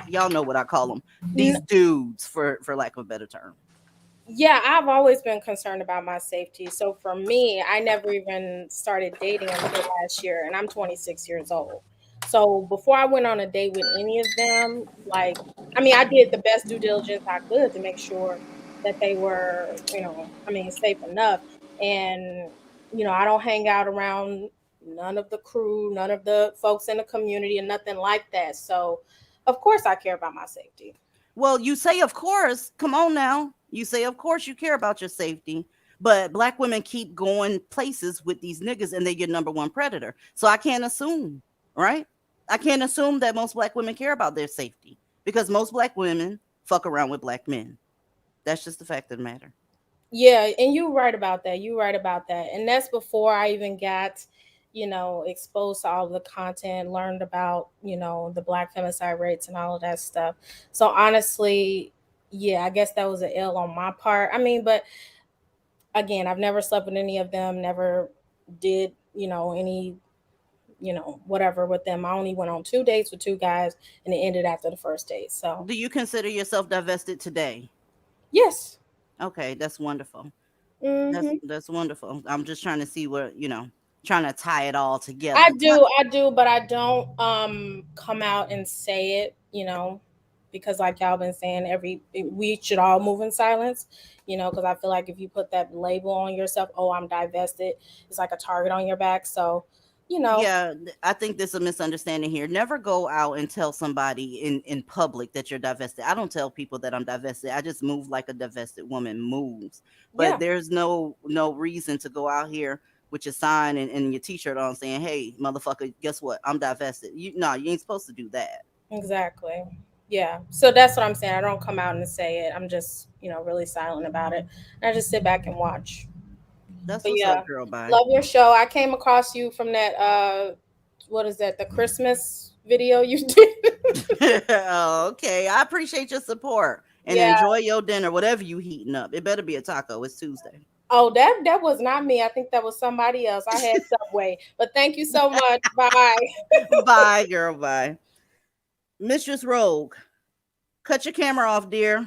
y'all know what I call them. These dudes, for lack of a better term. Yeah, I've always been concerned about my safety. So for me, I never even started dating until last year, and I'm 26 years old. So before I went on a date with any of them, like, I mean, I did the best due diligence I could to make sure that they were, I mean, safe enough. And, I don't hang out around none of the crew, none of the folks in the community, and nothing like that. So, of course, I care about my safety. Well, you say, of course. Come on now. You say, of course, you care about your safety. But black women keep going places with these niggas and they get number one predator. So I can't assume, right? I can't assume that most black women care about their safety because most black women fuck around with black men. That's just the fact of the matter. Yeah, and you're right about that. You're right about that. And that's before I even got, exposed to all of the content, learned about, the black femicide rates and all of that stuff. So honestly, yeah, I guess that was an L on my part. I mean, but again, I've never slept with any of them, never did, any, whatever with them. I only went on 2 dates with 2 guys and it ended after the first date. So do you consider yourself divested today? Yes. Okay, that's wonderful. Mm-hmm. That's wonderful. I'm just trying to see what, trying to tie it all together. I do, but I don't come out and say it, because like y'all been saying, we should all move in silence, because I feel like if you put that label on yourself, oh, I'm divested, it's like a target on your back. So, Yeah, I think there's a misunderstanding here. Never go out and tell somebody in public that you're divested. I don't tell people that I'm divested. I just move like a divested woman moves. But Yeah. there's no reason to go out here with your sign and your t-shirt on saying, "Hey, motherfucker, guess what? I'm divested." You ain't supposed to do that. Exactly. Yeah. So that's what I'm saying. I don't come out and say it. I'm just, really silent about it. And I just sit back and watch. That's But what's yeah, up, girl. Bye. love your show. I came across you from that what is that, the Christmas video you did? Oh, okay. I appreciate your support and Yeah. enjoy your dinner, whatever you heating up. It better be a taco. It's Tuesday. Oh, that was not me. I think that was somebody else. I had Subway. But thank you so much. Bye. Bye, girl. Bye. Mistress Rogue, cut your camera off, dear.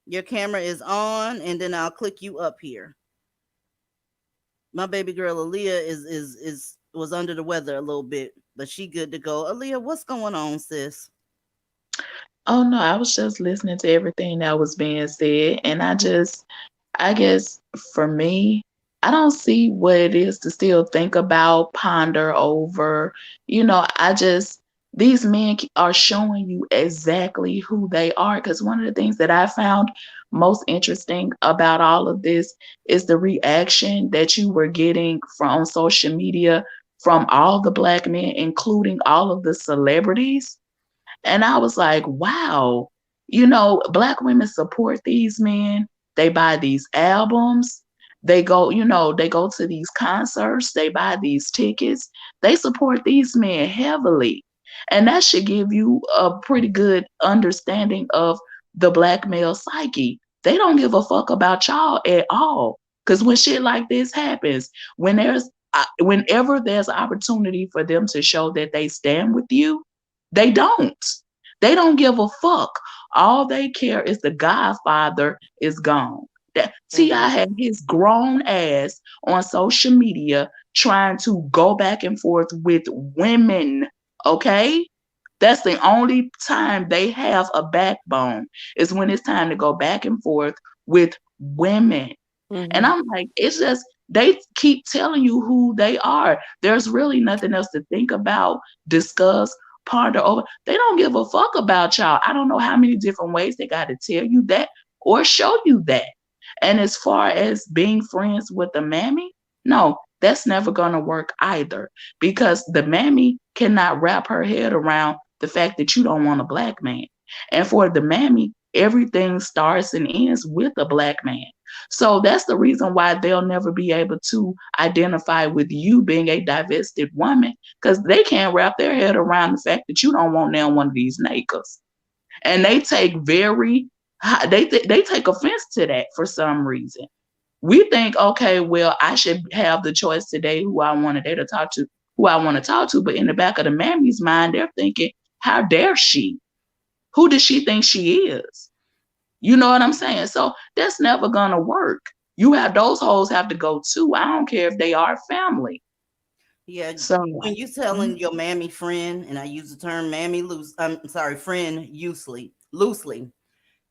Your camera is on, and then I'll click you up here. My baby girl Aaliyah was under the weather a little bit, but she good to go. Aaliyah, what's going on, sis? Oh no, I was just listening to everything that was being said, and I guess for me, I don't see what it is to still think about, ponder over. These men are showing you exactly who they are. Because one of the things that I found most interesting about all of this is the reaction that you were getting from social media from all the black men, including all of the celebrities. And I was like, wow, black women support these men. They buy these albums. They go to these concerts. They buy these tickets. They support these men heavily. And that should give you a pretty good understanding of the black male psyche. They don't give a fuck about y'all at all. Because when shit like this happens, whenever there's opportunity for them to show that they stand with you, they don't. They don't give a fuck. All they care is the Godfather is gone. T.I. had his grown ass on social media trying to go back and forth with women. Okay? That's the only time they have a backbone, is when it's time to go back and forth with women. And I'm like, it's just, they keep telling you who they are. There's really nothing else to think about, discuss, ponder over. They don't give a fuck about y'all. I don't know how many different ways they got to tell you that or show you that. And as far as being friends with the mammy, no, that's never going to work either, because the mammy cannot wrap her head around the fact that you don't want a black man. And for the mammy, everything starts and ends with a black man. So that's the reason why they'll never be able to identify with you being a divested woman, because they can't wrap their head around the fact that you don't want now one of these niggas. And they take they take offense to that for some reason. We think, okay, well, I should have the choice today who I want to date or talk to, who I want to talk to. But in the back of the mammy's mind, they're thinking, how dare she? Who does she think she is? You know what I'm saying? So that's never going to work. You have, those hoes have to go too. I don't care if they are family. Yeah. So when you telling your mammy friend, and I use the term mammy friend loosely.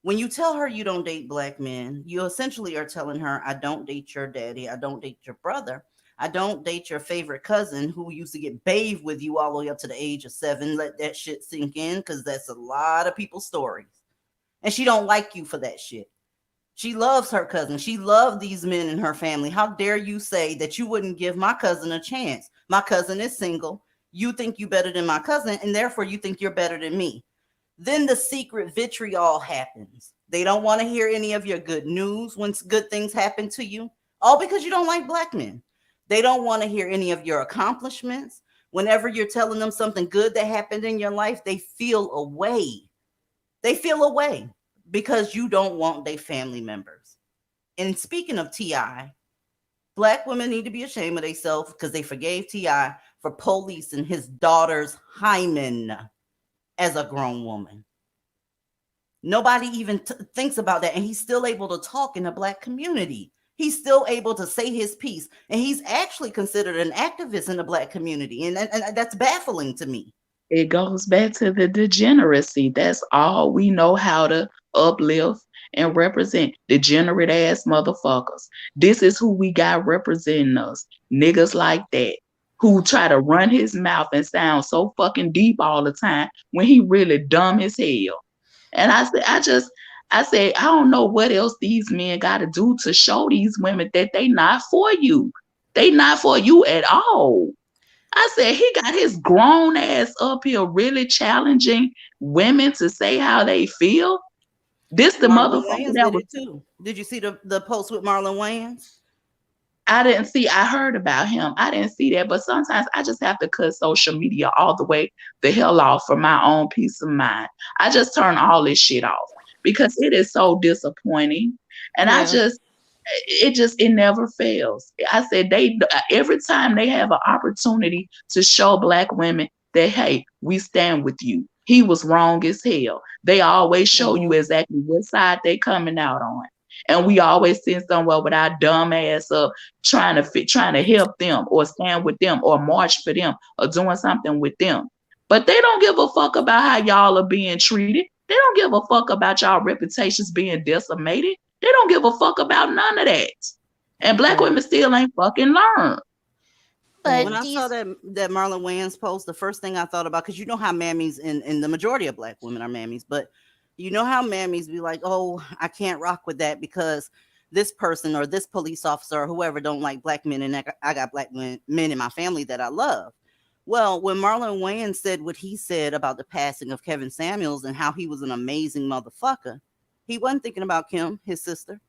When you tell her you don't date black men, you essentially are telling her, I don't date your daddy. I don't date your brother. I don't date your favorite cousin who used to get bathed with you all the way up to the age of 7. Let that shit sink in, because that's a lot of people's stories. And she don't like you for that shit. She loves her cousin. She loved these men in her family. How dare you say that you wouldn't give my cousin a chance? My cousin is single. You think you better than my cousin, and therefore you think you're better than me. Then the secret vitriol happens. They don't want to hear any of your good news when good things happen to you, all because you don't like black men. They don't want to hear any of your accomplishments. Whenever you're telling them something good that happened in your life, they feel away. They feel away because you don't want their family members. And speaking of T.I., black women need to be ashamed of themselves because they forgave T.I. for policing his daughter's hymen as a grown woman. Nobody even thinks about that. And he's still able to talk in the black community. He's still able to say his piece. And he's actually considered an activist in the black community. And that's baffling to me. it goes back to the degeneracy. That's all we know how to uplift and represent. Degenerate ass motherfuckers. This is who we got representing us. Niggas like that, who try to run his mouth and sound so fucking deep all the time when he really dumb as hell. And I said, I don't know what else these men got to do to show these women that they not for you. They not for you at all. I said, he got his grown ass up here really challenging women to say how they feel. This the Marlon motherfucker Wayans that did was. it too. Did you see the post with Marlon Wayans? I didn't see. I heard about him. I didn't see that. But sometimes I just have to cut social media all the way the hell off for my own peace of mind. I just turn all this shit off because it is so disappointing. And Yeah. it never fails. I said, every time they have an opportunity to show black women that, hey, we stand with you, he was wrong as hell, they always show you exactly what side they coming out on. And we always send somewhere with our dumb ass up trying to help them or stand with them or march for them or doing something with them. But they don't give a fuck about how y'all are being treated. They don't give a fuck about y'all reputations being decimated. They don't give a fuck about none of that. And black women still ain't fucking learned. But When I saw that Marlon Wayans post, the first thing I thought about, because you know how mammies and the majority of black women are mammies, but you know how mammies be like, oh, I can't rock with that because this person or this police officer or whoever don't like black men, and I got black men in my family that I love. Well, when Marlon Wayans said what he said about the passing of Kevin Samuels and how he was an amazing motherfucker, he wasn't thinking about Kim, his sister.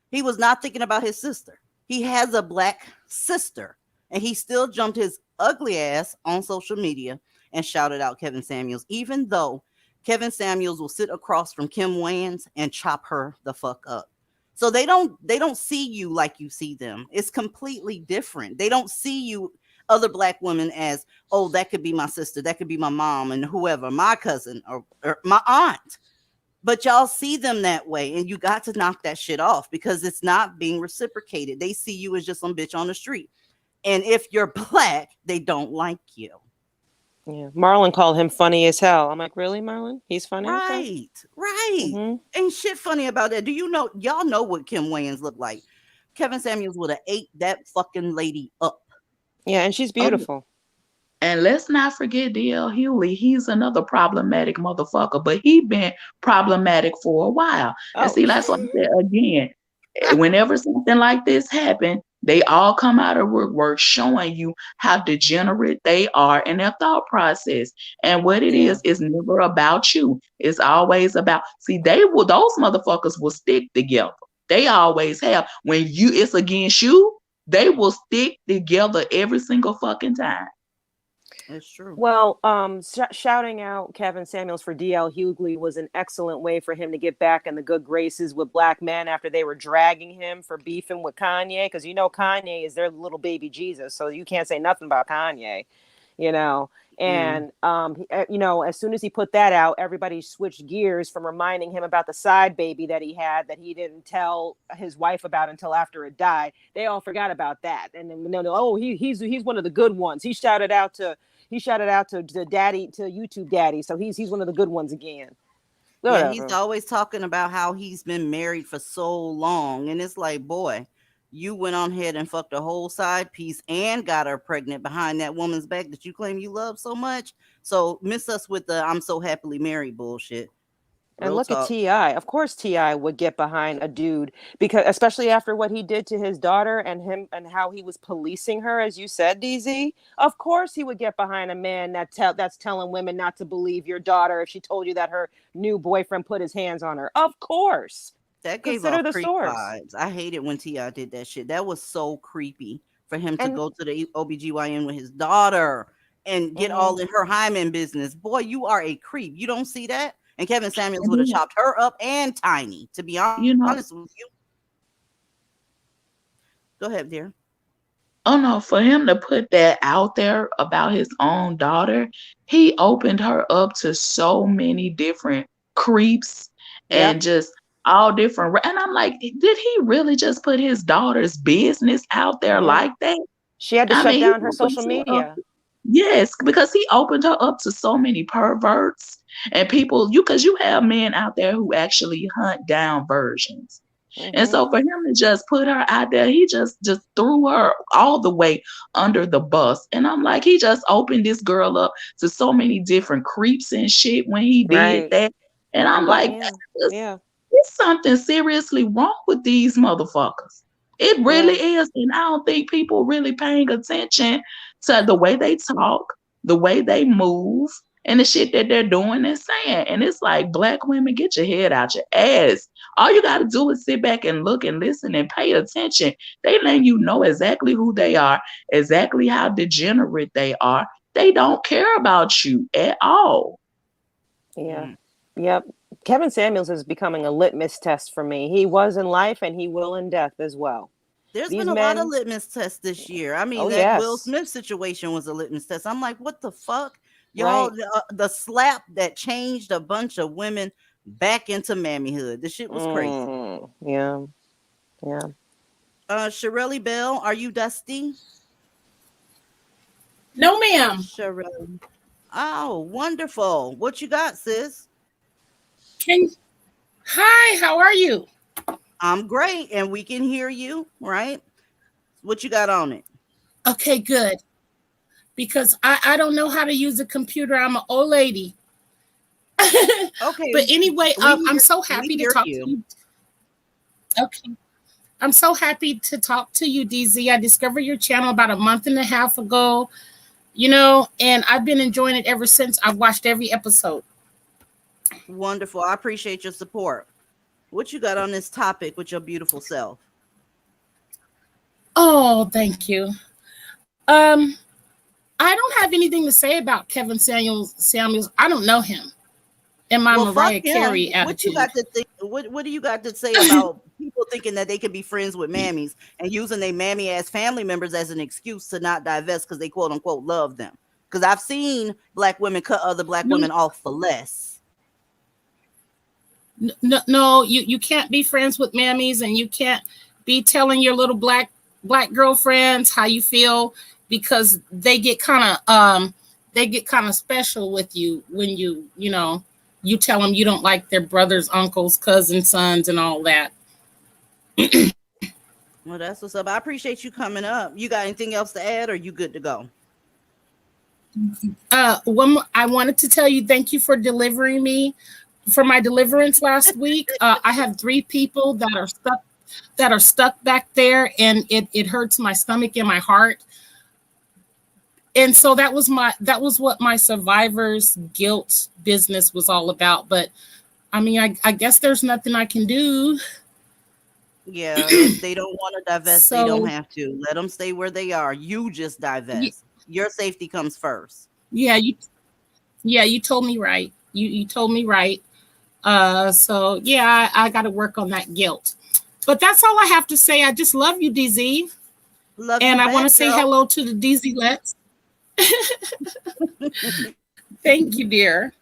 He was not thinking about his sister. He has a black sister, and he still jumped his ugly ass on social media and shouted out Kevin Samuels, even though Kevin Samuels will sit across from Kim Wayans and chop her the fuck up. So they don't see you like you see them. It's completely different. They don't see you, other black women, as, oh, that could be my sister, that could be my mom and whoever, my cousin or my aunt. But y'all see them that way, and you got to knock that shit off because it's not being reciprocated. They see you as just some bitch on the street. And if you're black, they don't like you. Yeah, Marlon called him funny as hell. I'm like, really, Marlon? He's funny? Right, right. Mhm. Ain't shit funny about that. Do you know, y'all know what Kim Wayans looked like? Kevin Samuels would have ate that fucking lady up. Yeah, and she's Oh, beautiful. and let's not forget D.L. Hewley. He's another problematic motherfucker, but he been problematic for a while. And Oh, see, that's what I said again. Whenever something like this happen, they all come out of work showing you how degenerate they are in their thought process. And what it yeah. is never about you. It's always about, see, those motherfuckers will stick together. They always have. When it's against you, they will stick together every single fucking time. That's true. Well, shouting out Kevin Samuels for D.L. Hughley was an excellent way for him to get back in the good graces with black men after they were dragging him for beefing with Kanye, because you know Kanye is their little baby Jesus, so you can't say nothing about Kanye, you know. And you know, as soon as he put that out, everybody switched gears from reminding him about the side baby that he had that he didn't tell his wife about until after it died. They all forgot about that, and then oh, he's one of the good ones. He shouted out to daddy, to YouTube daddy, so he's one of the good ones again. Yeah, Whatever. he's always talking about how he's been married for so long, and it's like, boy, you went on ahead and fucked a whole side piece and got her pregnant behind that woman's back that you claim you love so much. So miss us with the "I'm so happily married" bullshit. And Real look talk. at T.I. Of course T.I. would get behind a dude, because especially after what he did to his daughter and him and how he was policing her, as you said, DZ. Of course he would get behind a man that's telling women not to believe your daughter if she told you that her new boyfriend put his hands on her. Of course. That gave Consider off the creep source. vibes. I hated when T.I. did that shit. That was so creepy for him to And go to the OBGYN with his daughter and get all in her hymen business. Boy, you are a creep. You don't see that? And Kevin Samuels would have chopped her up and Tiny, to be honest with you. Go ahead, dear. Oh no, for him to put that out there about his own daughter, he opened her up to so many different creeps and just all different. And I'm like, did he really just put his daughter's business out there like that? She had to shut down her social media. Yes, because he opened her up to so many perverts and people. Because you have men out there who actually hunt down virgins. And so for him to just put her out there, he just threw her all the way under the bus. And I'm like, he just opened this girl up to so many different creeps and shit when he did that. And I'm like, there's something seriously wrong with these motherfuckers. It really is. And I don't think people really paying attention to the way they talk, the way they move, and the shit that they're doing and saying. And it's like, black women, get your head out your ass. All you got to do is sit back and look and listen and pay attention. They letting you know exactly who they are, exactly how degenerate they are. They don't care about you at all. Yeah. Yep. Kevin Samuels is becoming a litmus test for me. He was in life and he will in death as well. There's been a lot of litmus tests this year. I mean, Will Smith situation was a litmus test. I'm like, what the fuck? Y'all, the slap that changed a bunch of women back into mammyhood. The shit was crazy. Yeah. Shirley Bell, are you dusty? No, ma'am. Shirley. Oh, wonderful. What you got, sis? Hi, how are you? I'm great, and we can hear you, right? What you got on it? Okay, good. Because I don't know how to use a computer. I'm an old lady. Okay. But anyway, I'm so happy to talk to you. Okay. I'm so happy to talk to you, DZ. I discovered your channel about a month and a half ago, you know, and I've been enjoying it ever since. I've watched every episode. Wonderful. I appreciate your support. What you got on this topic with your beautiful self? Oh, thank you. I don't have anything to say about Kevin Samuels. I don't know him. And my Mariah Carey attitude. What you got to think? What do you got to say about people thinking that they can be friends with mammies and using their mammy as family members as an excuse to not divest because they quote unquote love them? Because I've seen black women cut other black women off for less. No, you can't be friends with mammies, and you can't be telling your little black girlfriends how you feel, because they get kind of they get kind of special with you when you tell them you don't like their brothers, uncles, cousins, sons, and all that. Well, that's what's up. I appreciate you coming up. You got anything else to add, or you good to go? I wanted to tell you thank you for delivering me for my deliverance last week. I have 3 people that are stuck back there, and it hurts my stomach and my heart. And so that was what my survivor's guilt business was all about. But I mean, I guess there's nothing I can do. Yeah, if they don't want to divest, they don't have to. Let them stay where they are. You just divest. Your safety comes first. Yeah, you told me right. You told me right. So yeah, I got to work on that guilt. But that's all I have to say. I just love you, DZ. Love and you I want to say girl. hello to the DZ Let's. Thank you, dear.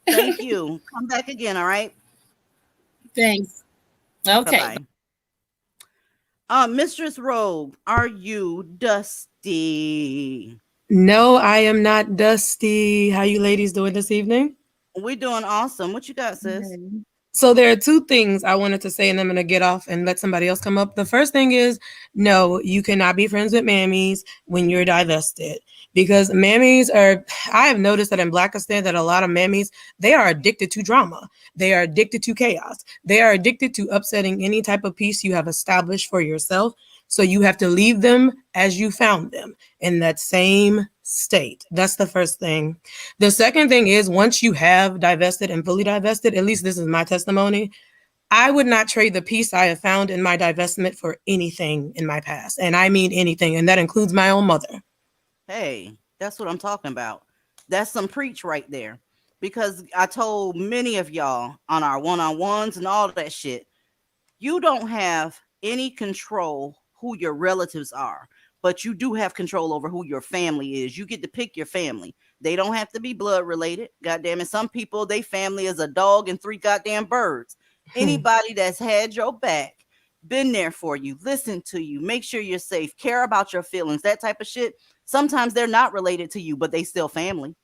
Thank you. Come back again, all right? Thanks. Okay. Bye-bye. Mistress Rogue, are you dusty? No, I am not dusty. How you ladies doing this evening? We're doing awesome. What you got, sis? So there are 2 things I wanted to say, and I'm going to get off and let somebody else come up. The first thing is, no, you cannot be friends with mammies when you're divested, because mammies I have noticed that in Blackistan that a lot of mammies, they are addicted to drama. They are addicted to chaos. They are addicted to upsetting any type of peace you have established for yourself. So you have to leave them as you found them, in that same state. That's the first thing. The second thing is, once you have divested and fully divested, at least this is my testimony, I would not trade the peace I have found in my divestment for anything in my past. And I mean anything. And that includes my own mother. Hey, that's what I'm talking about. That's some preach right there. Because I told many of y'all on our one-on-ones and all that shit, you don't have any control who your relatives are, but you do have control over who your family is. You get to pick your family. They don't have to be blood related. God damn it. Some people, they family is a dog and 3 goddamn birds. Anybody that's had your back, been there for you, listen to you, make sure you're safe, care about your feelings, that type of shit. Sometimes they're not related to you, but they still family.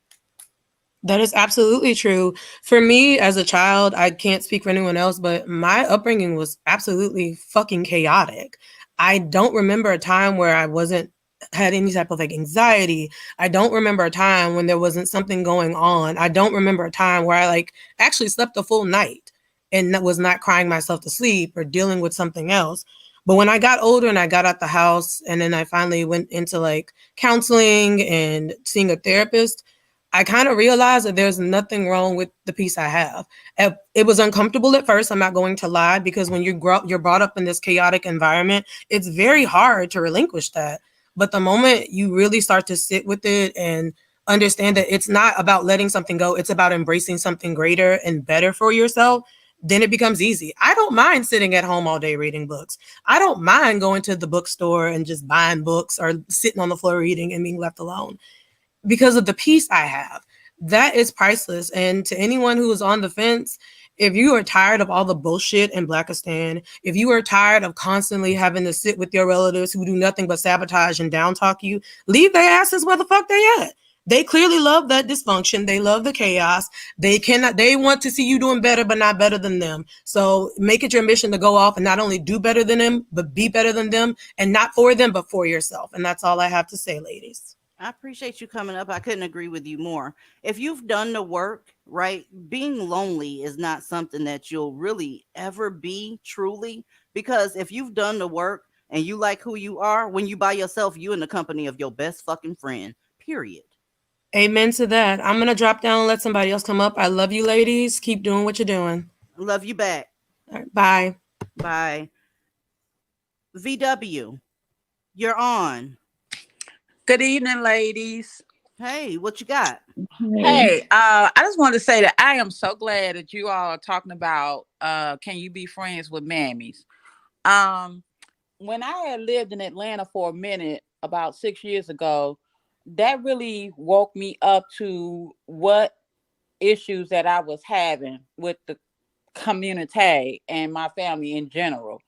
That is absolutely true. For me as a child, I can't speak for anyone else, but my upbringing was absolutely fucking chaotic. I don't remember a time where I wasn't had any type of like anxiety. I don't remember a time when there wasn't something going on. I don't remember a time where I like actually slept a full night and was not crying myself to sleep or dealing with something else. But when I got older and I got out the house and then I finally went into like counseling and seeing a therapist, I kind of realized that there's nothing wrong with the peace I have. It was uncomfortable at first. I'm not going to lie, because when you're brought up in this chaotic environment, it's very hard to relinquish that. But the moment you really start to sit with it and understand that it's not about letting something go, it's about embracing something greater and better for yourself, then it becomes easy. I don't mind sitting at home all day reading books. I don't mind going to the bookstore and just buying books or sitting on the floor reading and being left alone, because of the peace I have. That is priceless. And to anyone who is on the fence, if you are tired of all the bullshit in Blackistan, if you are tired of constantly having to sit with your relatives who do nothing but sabotage and down talk you, leave their asses where the fuck they at. They clearly love that dysfunction. They love the chaos. They want to see you doing better, but not better than them. So make it your mission to go off and not only do better than them, but be better than them, and not for them, but for yourself. And that's all I have to say, ladies. I appreciate you coming up. I couldn't agree with you more. If you've done the work, right, being lonely is not something that you'll really ever be truly, because if you've done the work and you like who you are, when you by yourself, you in the company of your best fucking friend, period. Amen to that. I'm going to drop down and let somebody else come up. I love you, ladies. Keep doing what you're doing. Love you back. All right, bye. Bye. VW, you're on. Good evening, ladies. Hey, what you got? Hey, I just wanted to say that I am so glad that you all are talking about can you be friends with mammies? When I had lived in Atlanta for a minute about 6 years ago, that really woke me up to what issues that I was having with the community and my family in general.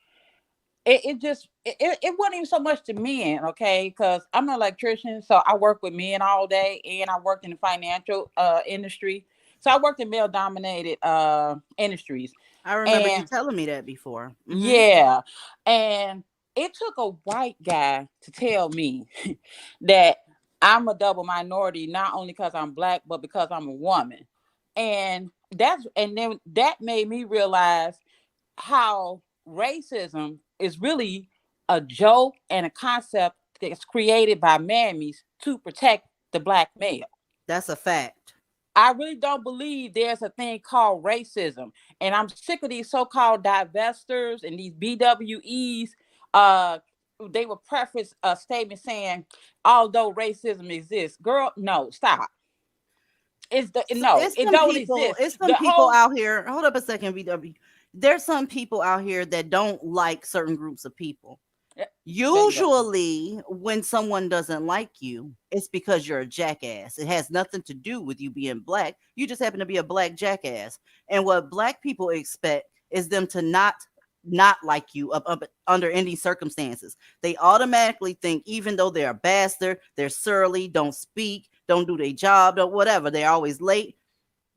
it wasn't even so much to men, okay? Because I'm an electrician, so I work with men all day, and I worked in the financial industry. So I worked in male dominated industries. I remember you And telling me that before. yeah, and it took a white guy to tell me that I'm a double minority, not only because I'm black, but because I'm a woman. And then that made me realize how racism is really a joke and a concept that's created by mammies to protect the black male. That's a fact. I really don't believe there's a thing called racism. And I'm sick of these so-called divestors and these BWEs. They would preface a statement saying, although racism exists. Girl, no, stop. It don't exist. It's some The people whole out here. Hold up a second, VW. There's some people out here that don't like certain groups of people. Usually, when someone doesn't like you, it's because you're a jackass. It has nothing to do with you being black. You just happen to be a black jackass. And what black people expect is them to not like you up under any circumstances. They automatically think, even though they're a bastard, they're surly, don't speak, don't do their job, or whatever, they're always late.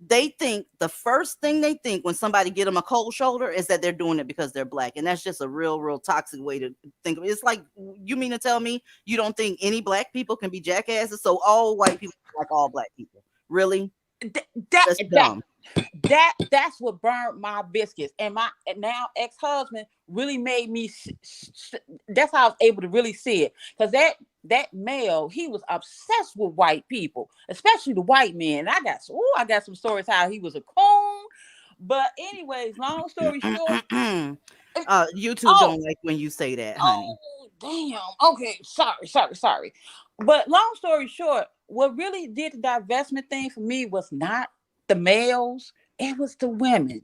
They think the first thing they think when somebody get them a cold shoulder is that they're doing it because they're black. And that's just a real toxic way to think of it. It's like, you mean to tell me you don't think any black people can be jackasses? So all white people like all black people? Really? That's dumb. That's what burned my biscuits. And my now ex-husband really made me that's how I was able to really see it. Because that male, he was obsessed with white people, especially the white men. I got some stories how he was a coon. But anyways, long story short, YouTube don't like when you say that, honey. Oh, damn. Okay, sorry. But long story short, what really did the divestment thing for me was not the males, it was the women.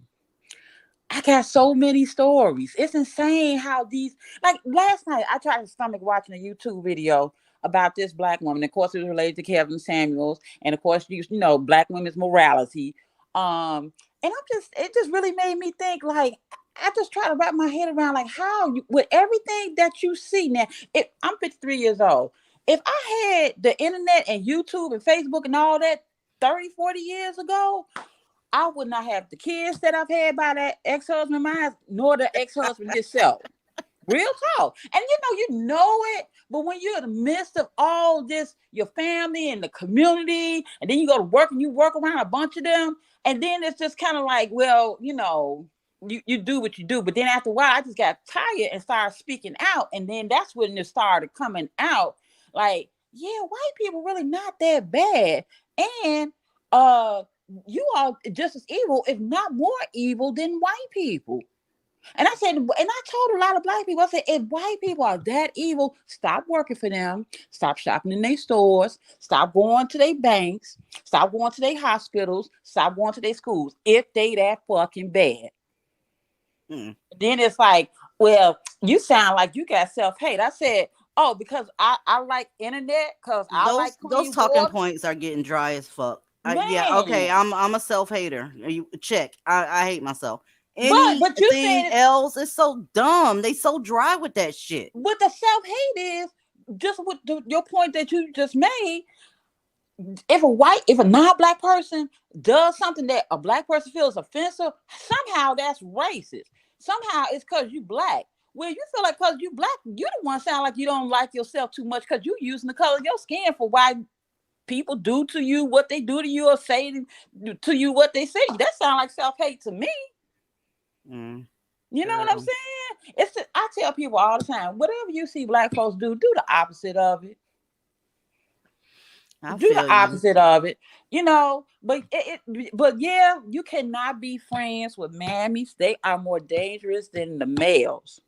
I got so many stories. It's insane how these, like last night, I tried to stomach watching a YouTube video about this black woman. Of course, it was related to Kevin Samuels, and of course, you know, black women's morality. And it just really made me think, like, I just try to wrap my head around, like, how you, with everything that you see now. I'm 53 years old. If I had the internet and YouTube and Facebook and all that 30, 40 years ago, I would not have the kids that I've had by that ex-husband of mine, nor the ex-husband himself. Real talk. And you know it, but when you're in the midst of all this, your family and the community, and then you go to work and you work around a bunch of them, and then it's just kind of like, well, you do what you do. But then after a while, I just got tired and started speaking out. And then that's when it started coming out. Like, yeah, white people really not that bad. And you all just as evil, if not more evil than white people. And I said, and I told a lot of black people, I said, if white people are that evil, stop working for them, stop shopping in their stores, stop going to their banks, stop going to their hospitals, stop going to their schools, if they that fucking bad. Then it's like, well, you sound like you got self-hate. I said, oh, because I like internet, because I like clean those talking water. points are getting dry as fuck. Yeah, okay, I'm a self-hater. You check. I hate myself. But you Anything else is so dumb. They so dry with that shit. What the self-hate is, just with your point that you just made, if a non-black person does something that a black person feels offensive, somehow that's racist. Somehow it's because you black. Well, you feel like because you black, you the one sound like you don't like yourself too much because you using the color of your skin for why people do to you what they do to you, or say to you what they say. That sound like self-hate to me. You know what I'm saying? I tell people all the time, whatever you see black folks do the opposite of it. Do the opposite of it. But yeah, you cannot be friends with mammies. They are more dangerous than the males.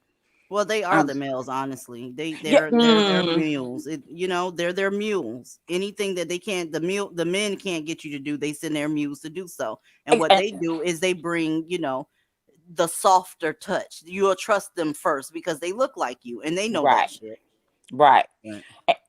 Well, they are the males, honestly. They're mules. They're their mules. Anything that they can't, the men can't get you to do, they send their mules to do so. And what they do is they bring, the softer touch. You'll trust them first because they look like you and they know that shit. Right.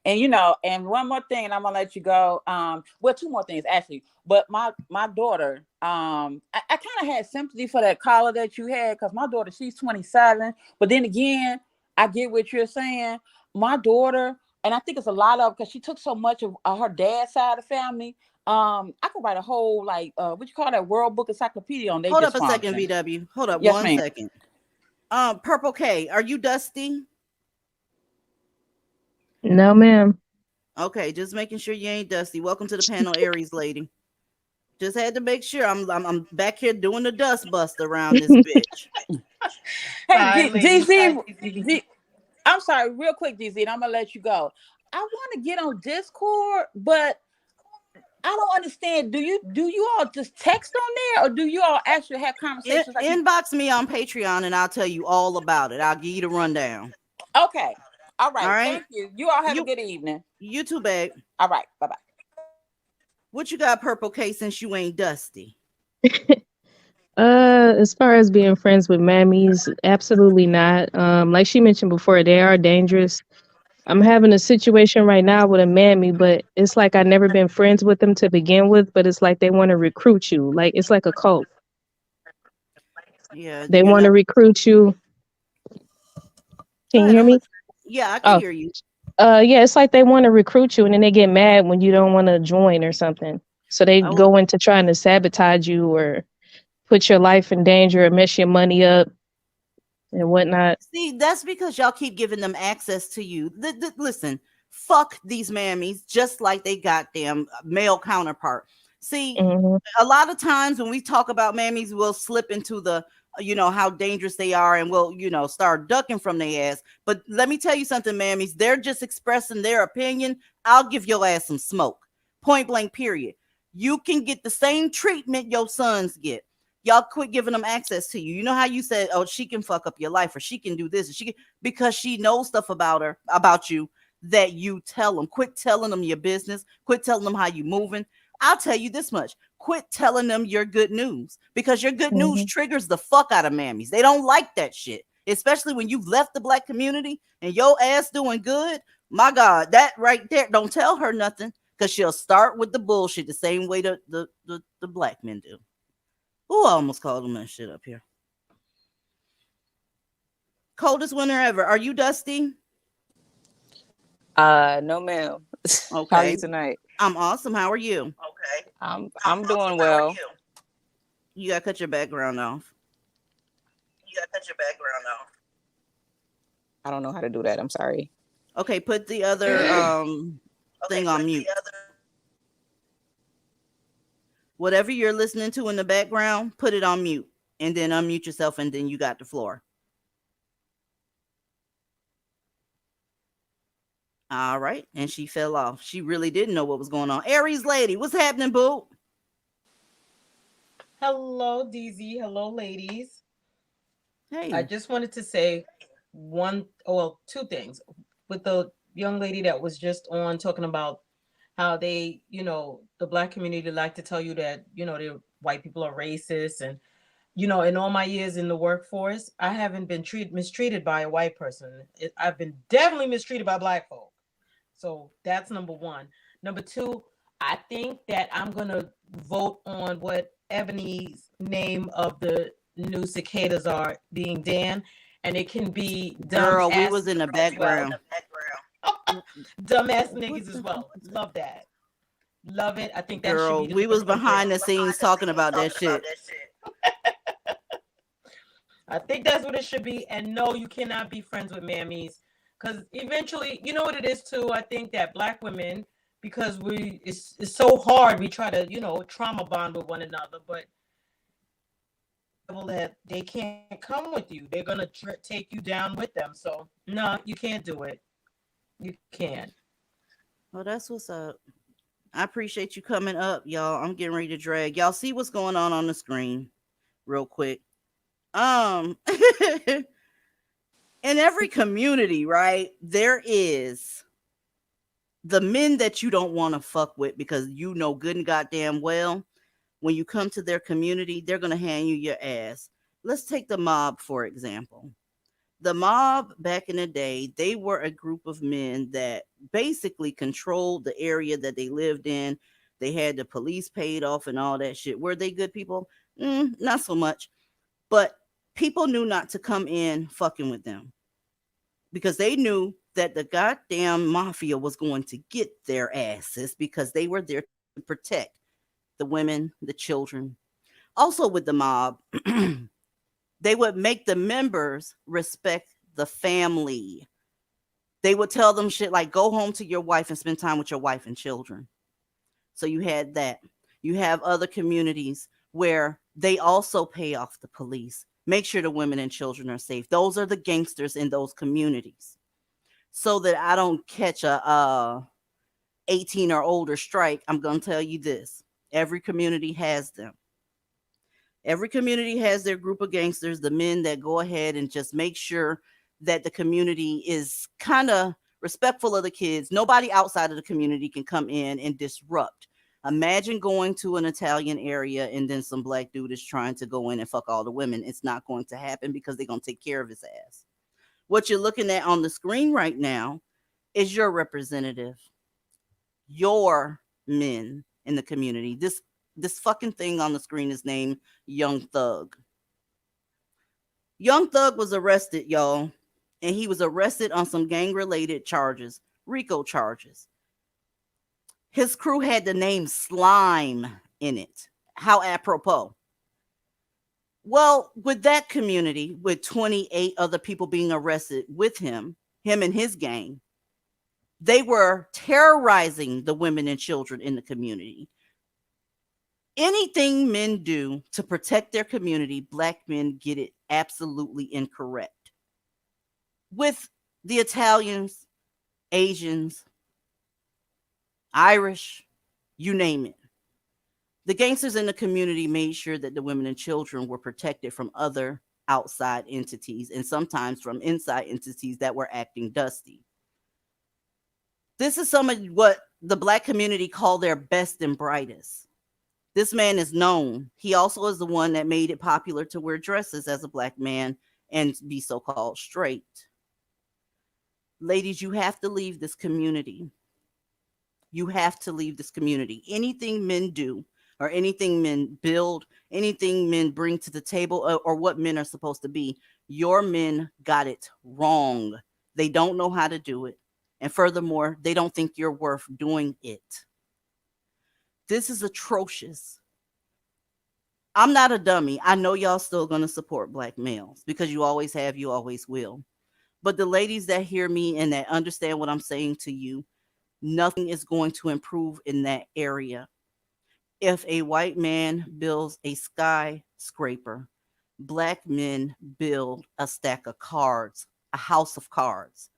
And one more thing, and I'm gonna let you go. Well, two more things actually. But my daughter, I kind of had sympathy for that caller that you had, because my daughter, she's 27. But then again, I get what you're saying. My daughter, and I think it's a lot of, because she took so much of her dad's side of the family. I could write a whole what you call that, World Book Encyclopedia on their Hold up a second, dysfunction. VW. Hold up Yes, one ma'am. second. Purple K, are you dusty? No, ma'am. Okay, just making sure you ain't dusty. Welcome to the panel, Aries lady. Just had to make sure. I'm back here doing the dust bust around this bitch. Hey, DZ, I'm sorry, real quick, DZ, and I'm gonna let you go. I want to get on Discord, but I don't understand. Do you all just text on there, or do you all actually have conversations? Inbox me on Patreon, and I'll tell you all about it. I'll give you the rundown. Okay. All right. All right. Thank you. You all have a good evening. You too, babe. All right. Bye-bye. What you got, Purple K, since you ain't dusty? As far as being friends with mammies, absolutely not. Like she mentioned before, they are dangerous. I'm having a situation right now with a mammy, but it's like I've never been friends with them to begin with, but it's like they want to recruit you. Like it's like a cult. Yeah. They want to recruit you. Can you hear me? Yeah, I can hear you. Yeah, it's like they want to recruit you and then they get mad when you don't want to join or something. So they go into trying to sabotage you or put your life in danger or mess your money up and whatnot. See, that's because y'all keep giving them access to you. Listen, fuck these mammies just like they goddamn male counterpart. See, a lot of times when we talk about mammies, we'll slip into the, how dangerous they are and we'll, start ducking from their ass. But let me tell you something, mammies, they're just expressing their opinion. I'll give your ass some smoke. Point blank, period. You can get the same treatment your sons get. Y'all quit giving them access to you. You know how you said, oh, she can fuck up your life or she can do this. And because she knows stuff about you that you tell them. Quit telling them your business. Quit telling them how you moving. I'll tell you this much. Quit telling them your good news because your good news triggers the fuck out of mammies. They don't like that shit, especially when you've left the black community and your ass doing good. My God, that right there, don't tell her nothing because she'll start with the bullshit the same way the black men do. Ooh, I almost called him that shit up here. Coldest winter ever. Are you dusty? No, ma'am. Okay. How are you tonight? I'm awesome. How are you? Okay. I'm doing well. You gotta cut your background off. I don't know how to do that. I'm sorry. Okay, put the other thing on mute. Whatever you're listening to in the background, put it on mute and then unmute yourself and then you got the floor. All right. And she fell off. She really didn't know what was going on. Aries lady, what's happening, boo? Hello, DZ. Hello, ladies. Hey. I just wanted to say two things. With the young lady that was just on talking about how they, the black community like to tell you that, the white people are racist. And, in all my years in the workforce, I haven't been mistreated by a white person. I've been definitely mistreated by black folk. So that's number one. Number two, I think that I'm going to vote on what Ebony's name of the new cicadas are being Dan. And it can be Girl, we was in the background. Dumbass niggas as well. Love that. Love it. I think that Girl, should be we was behind the scenes talking about that shit. I think that's what it should be. And no, you cannot be friends with mammies. Because eventually, you know what it is too? I think that black women, because it's so hard, we try to, trauma bond with one another, but that they can't come with you. They're going to take you down with them. So no, you can't do it. You can't. Well, that's what's up. I appreciate you coming up, y'all. I'm getting ready to drag. Y'all see what's going on the screen real quick. In every community, right, there is the men that you don't want to fuck with because you know good and goddamn well when you come to their community, they're going to hand you your ass. Let's take the mob, for example. The mob back in the day, they were a group of men that basically controlled the area that they lived in. They had the police paid off and all that shit. Were they good people? Not so much. But people knew not to come in fucking with them. because they knew that the goddamn mafia was going to get their asses because they were there to protect the women, the children. Also, with the mob, they would make the members respect the family. They would tell them shit like, go home to your wife and spend time with your wife and children. So you had that. You have other communities where they also pay off the police, make sure the women and children are safe. Those are the gangsters in those communities. So that I don't catch a 18 or older strike, I'm going to tell you this. Every community has them. Every community has their group of gangsters, the men that go ahead and just make sure that the community is kind of respectful of the kids. Nobody outside of the community can come in and disrupt. Imagine going to an Italian area and then some black dude is trying to go in and fuck all the women. It's not going to happen because they're going to take care of his ass. What you're looking at on the screen right now is your representative, your men in the community. This fucking thing on the screen is named Young Thug. Young Thug was arrested, y'all, and he was arrested on some gang-related charges, RICO charges. His crew had the name Slime in it. How apropos. Well, with that community, with 28 other people being arrested with him and his gang, they were terrorizing the women and children in the community. Anything men do to protect their community, black men get it absolutely incorrect. With the Italians, Asians, Irish, you name it. The gangsters in the community made sure that the women and children were protected from other outside entities and sometimes from inside entities that were acting dusty. This is some of what the black community call their best and brightest. This man is known. He also is the one that made it popular to wear dresses as a black man and be so-called straight. Ladies, you have to leave this community. You have to leave this community. Anything men do or anything men build, anything men bring to the table or what men are supposed to be, your men got it wrong. They don't know how to do it. And furthermore, they don't think you're worth doing it. This is atrocious. I'm not a dummy. I know y'all still going to support black males because you always have, you always will. But the ladies that hear me and that understand what I'm saying to you, nothing is going to improve in that area. If a white man builds a skyscraper, black men build a stack of cards, a house of cards,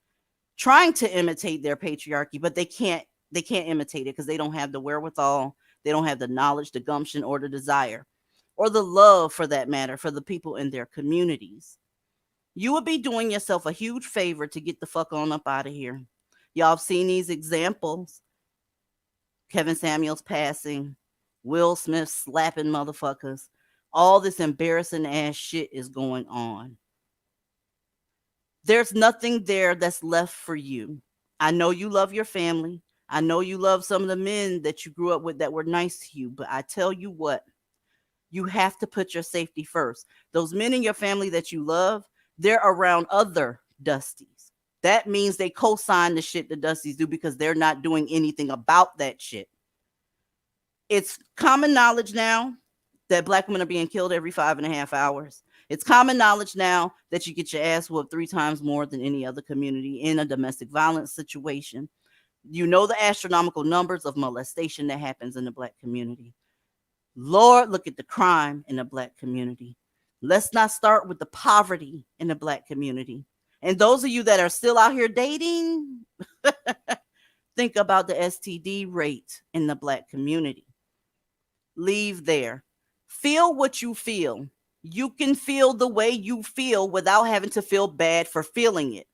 trying to imitate their patriarchy, but they can't imitate it because they don't have the wherewithal, they don't have the knowledge, the gumption, or the desire, or the love for that matter, for the people in their communities. You would be doing yourself a huge favor to get the fuck on up out of here. Y'all have seen these examples. Kevin Samuels passing, Will Smith slapping motherfuckers. All this embarrassing ass shit is going on. There's nothing there that's left for you. I know you love your family. I know you love some of the men that you grew up with that were nice to you, but I tell you what, you have to put your safety first. Those men in your family that you love, they're around other Dusties. That means they co-sign the shit the Dusties do because they're not doing anything about that shit. It's common knowledge now that black women are being killed every 5.5 hours. It's common knowledge now that you get your ass whooped 3 times more than any other community in a domestic violence situation. You know the astronomical numbers of molestation that happens in the black community. Lord, look at the crime in the black community. Let's not start with the poverty in the black community. And those of you that are still out here dating, think about the STD rate in the black community. Leave there. Feel what you feel. You can feel the way you feel without having to feel bad for feeling it.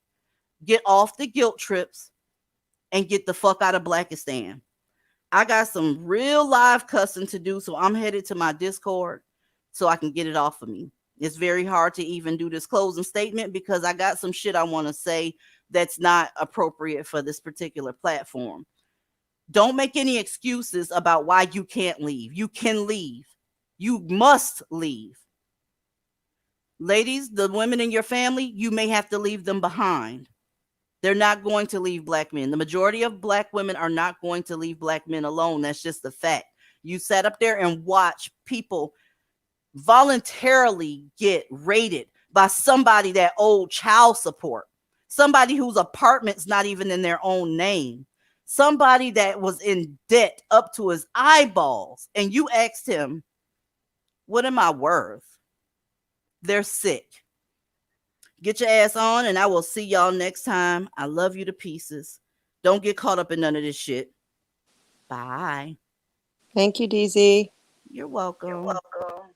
Get off the guilt trips and get the fuck out of Blackistan. I got some real live cussing to do, so I'm headed to my Discord so I can get it off of me. It's very hard to even do this closing statement because I got some shit I want to say that's not appropriate for this particular platform. Don't make any excuses about why you can't leave. You can leave. You must leave. Ladies, the women in your family, you may have to leave them behind. They're not going to leave black men. The majority of black women are not going to leave black men alone. That's just the fact. You sat up there and watch people voluntarily get raided by somebody that owed child support, somebody whose apartment's not even in their own name, somebody that was in debt up to his eyeballs, and you asked him, what am I worth? They're sick. Get your ass on, and I will see y'all next time. I love you to pieces. Don't get caught up in none of this shit. Bye. Thank you, DZ. You're welcome. You're welcome.